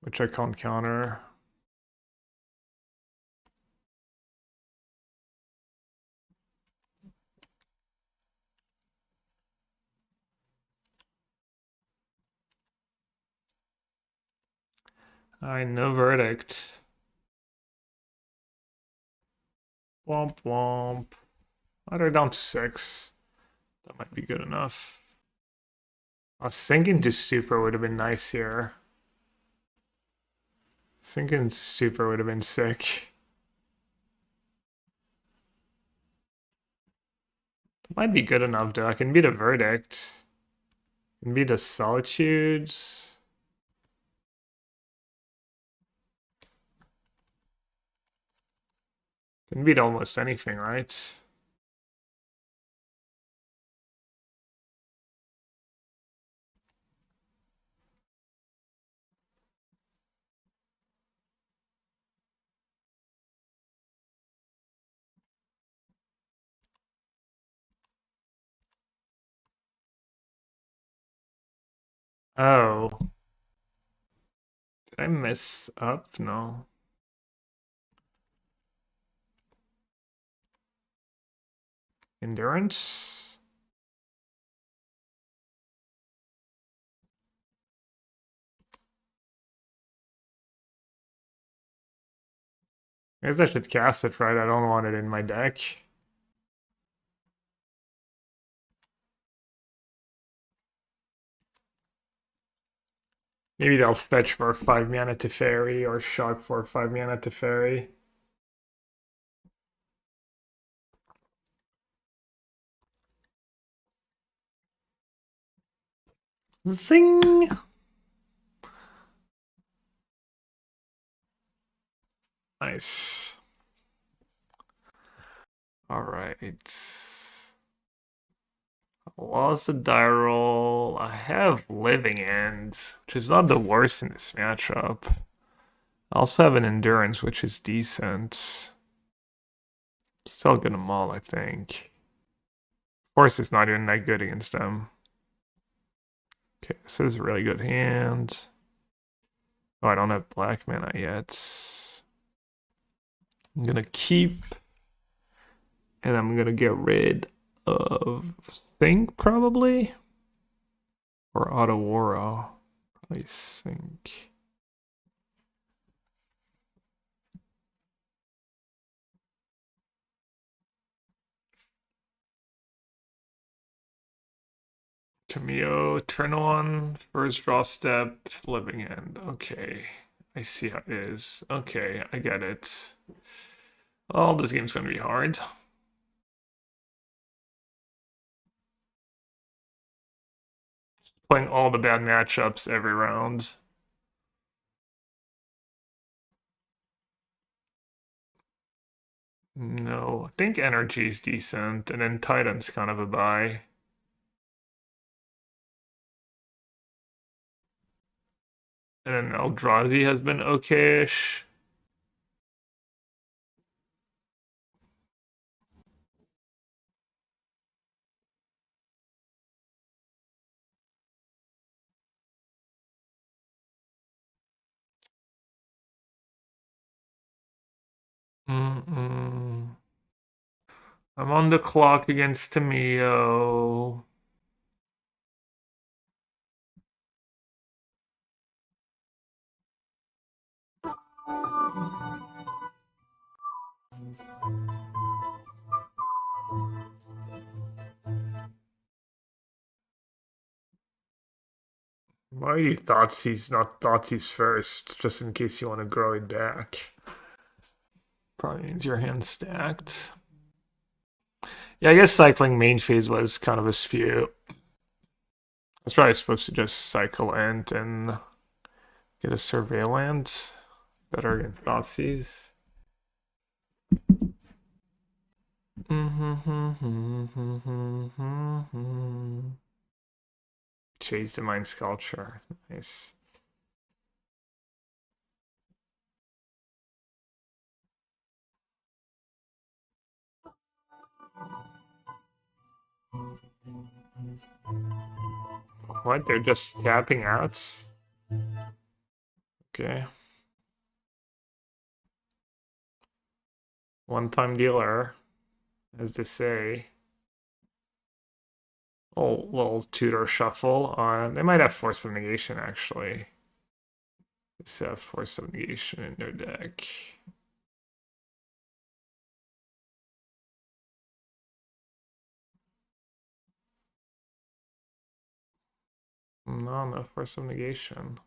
Which I can't counter. I know Verdict. Womp womp. They're down to 6. That might be good enough. Sinking to Stupor would have been nice here. Sinking to Stupor would have been sick. That might be good enough though. I can beat a Verdict. I can beat a Solitude. Can beat almost anything, right? Oh. Did I mess up? No. Endurance? I guess I should cast it, right? I don't want it in my deck. Maybe they'll fetch for 5 mana to Fairy or shock for 5 mana to Fairy. Zing! Nice. Alright. Lost a die roll. I have Living End, which is not the worst in this matchup. I also have an Endurance, which is decent. Still gonna maul, I think. Force is not even that good against them. Okay, this is a really good hand. Oh, I don't have black mana yet. I'm gonna keep, and I'm gonna get rid of Think probably, or Otawara. Probably Think. Cameo, turn on, first draw step, Living End. Okay, I see how it is. Okay, I get it. Oh, this game's gonna be hard. Playing all the bad matchups every round. No, I think Energy's decent, and then Titan's kind of a buy. And then Eldrazi has been okay-ish. I'm on the clock against Tamio. Why are you Thoughtseize, not Thoughtseize first, just in case you want to grow it back? Probably means your hand's stacked. Yeah, I guess cycling main phase was kind of a spew. I was probably supposed to just cycle Ent and get a Surveillance. Better against Thoughtseize. Chase the Mind Sculpture. Nice. What? They're just tapping out? Okay. One-time dealer, as they say. Oh, little tutor shuffle. They might have Force of Negation, actually. They have Force of Negation in their deck. No Force of Negation.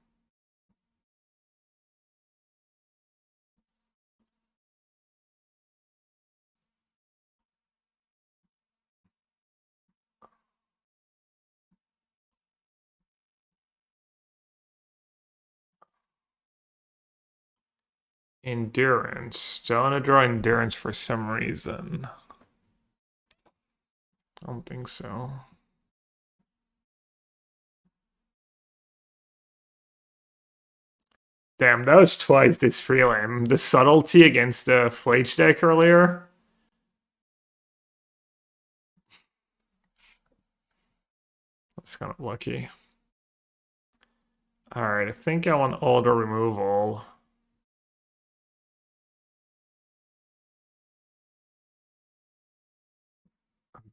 Endurance. Don't want to draw Endurance for some reason. I don't think so. Damn, that was twice this prelim. The Subtlety against the Flage deck earlier. That's kind of lucky. Alright, I think I want Alder removal.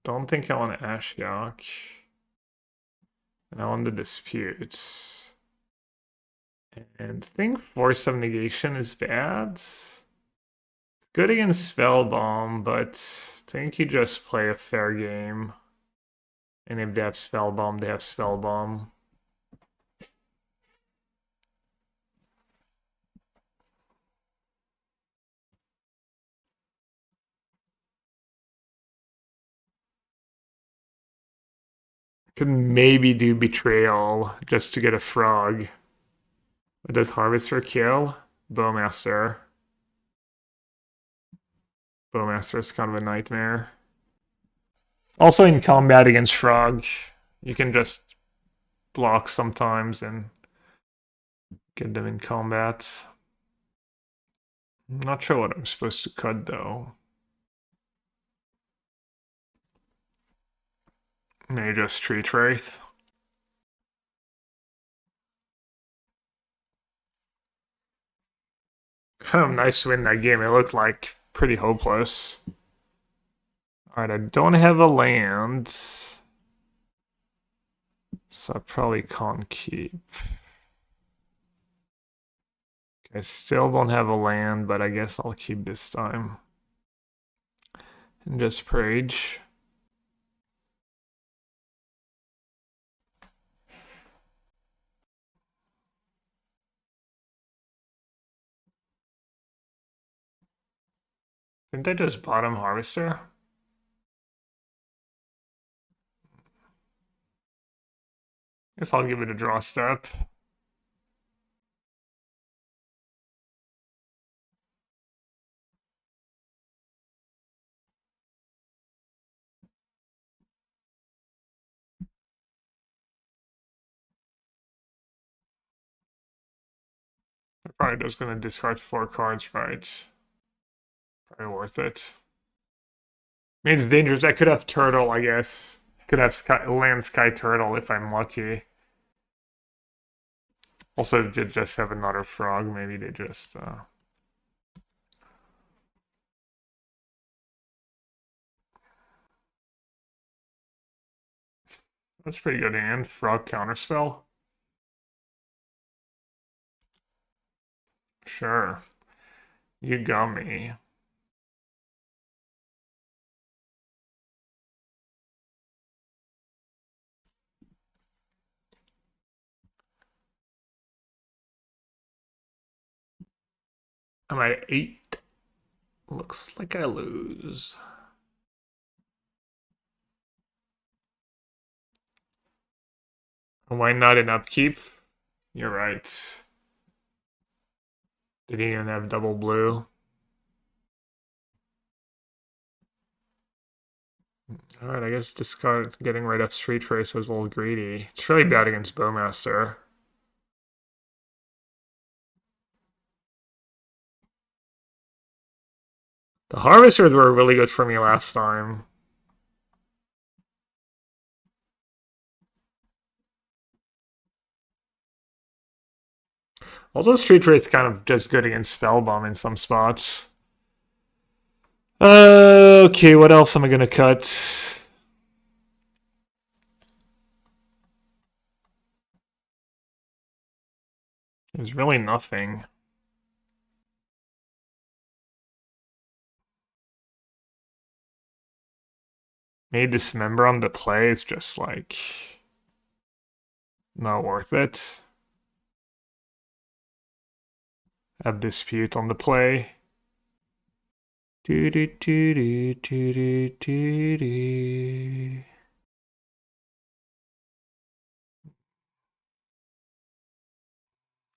Don't think I want Ashiok. And I want the Disputes. And I think Force of Negation is bad. Good against Spellbomb, but I think you just play a fair game. And if they have Spellbomb, they have Spellbomb. Could maybe do Betrayal just to get a frog. What does Harvester kill? Bowmaster. Bowmaster is kind of a nightmare. Also in combat against Frog, you can just block sometimes and get them in combat. I'm not sure what I'm supposed to cut though. Maybe just Street Wraith. Kind of nice to win that game. It looked like pretty hopeless. Alright, I don't have a land. So I probably can't keep. I still don't have a land, but I guess I'll keep this time. And just Prage. Didn't I just bottom Harvester? Guess I'll give it a draw step. I'm probably just gonna discard 4 cards, right? Probably worth it. I mean, it's dangerous. I could have Turtle, I guess. Could have land Skyturtle if I'm lucky. Also, did just have another frog. Maybe they just. That's pretty good hand. Frog counterspell. Sure. You got me. I'm at 8. Looks like I lose. Why not an upkeep? You're right. Did he even have double blue? Alright, I guess discard getting rid of Street Wraith was a little greedy. It's really bad against Bowmaster. The Harvesters were really good for me last time. Also, Street Wraith kind of just good against Spellbomb in some spots. Okay, what else am I gonna cut? There's really nothing. Maybe Dismember on the play is just like not worth it. Have Dispute on the play. Do do do do do do do do.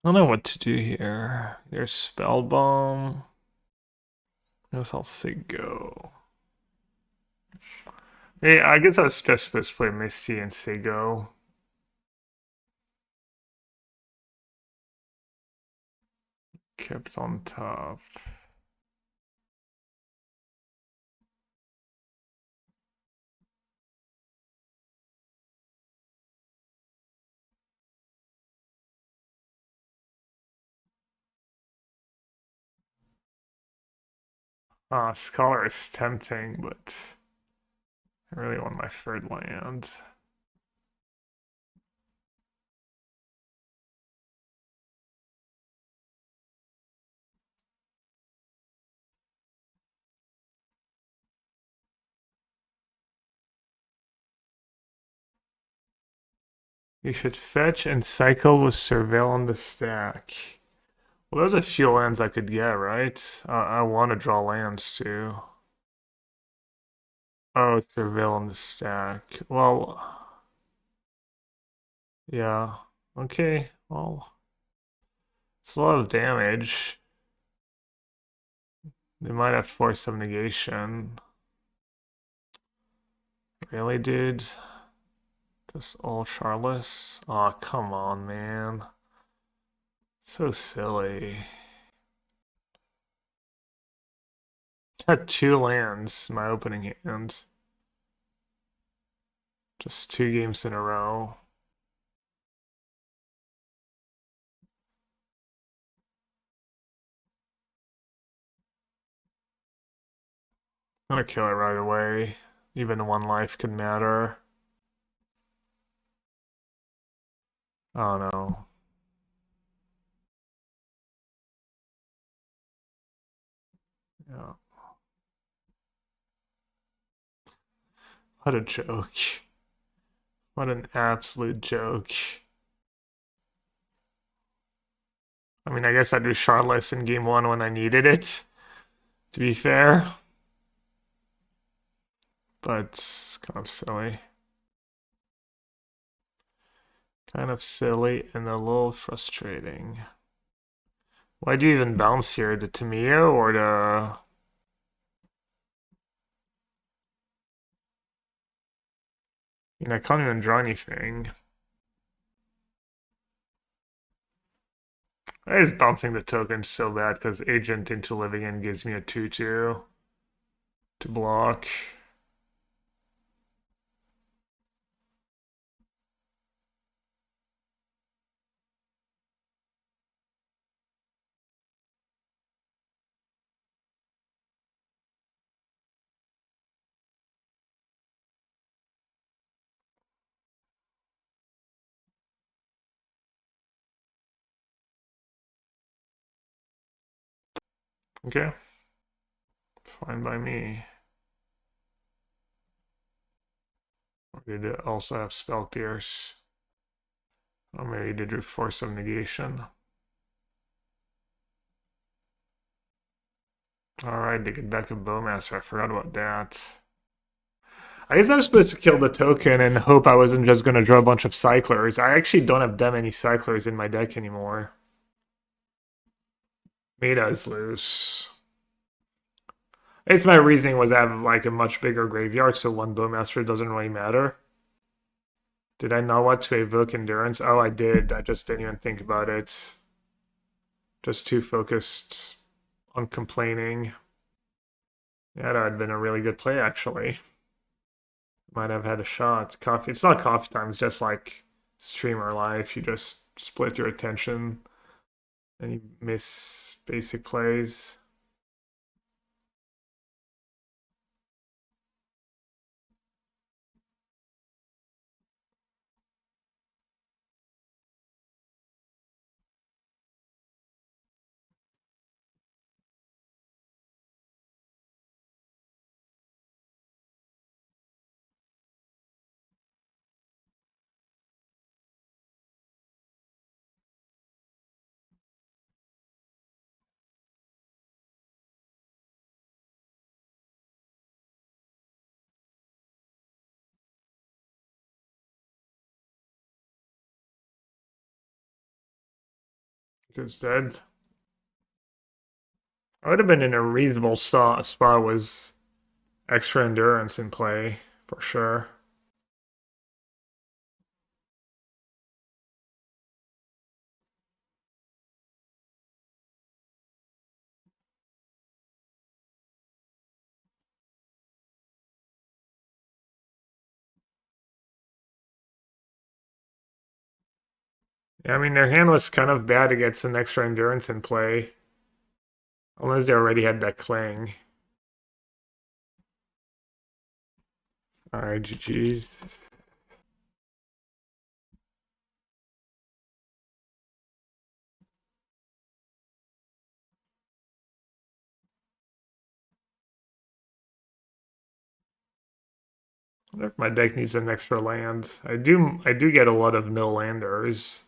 I don't know what to do here. There's Spellbomb. Where's SIDEBOARD? Yeah, I guess I was just supposed to play Misty and SIDEBOARD. Kept on top. Scholar is tempting, but I really want my third land. You should fetch and cycle with Surveil on the stack. Well, there's a few lands I could get, right? I want to draw lands too. Oh, Surveil on the stack. Well, yeah. Okay, well, it's a lot of damage. They might have Force of Negation. Really, dude? Just all Shardless? Aw, come on, man. So silly. Had 2 lands in my opening hand. Just 2 games in a row. I'm gonna kill it right away. Even 1 life could matter. Oh no. Yeah. What a joke. What an absolute joke. I mean, I guess I do Shardless in game 1 when I needed it, to be fair. But it's kind of silly. Kind of silly and a little frustrating. Why do you even bounce here? The Tamiya or the... I mean, I can't even draw anything. I was bouncing the token so bad because Agent into Living In gives me a 2-2 to block. Okay. Fine by me. Or did it also have Spell Pierce? Or maybe did do Force of Negation? Alright, they get deck of Bowmaster. I forgot about that. I guess I was supposed to kill the token and hope I wasn't just going to draw a bunch of Cyclers. I actually don't have that many Cyclers in my deck anymore. Meta is loose. It's my reasoning was I have like a much bigger graveyard, so 1 Bowmaster doesn't really matter. Did I not want to evoke Endurance? Oh, I did. I just didn't even think about it. Just too focused on complaining. Yeah, that had been a really good play, actually. Might have had a shot. Coffee. It's not coffee time. It's just like streamer life. You just split your attention Then you miss basic plays. Just dead. I would have been in a reasonable spot was extra endurance in play, for sure. Yeah, I mean, their hand was kind of bad against an extra endurance in play. Unless they already had that cling. Alright, GG's. I wonder if my deck needs an extra land. I do get a lot of mill landers.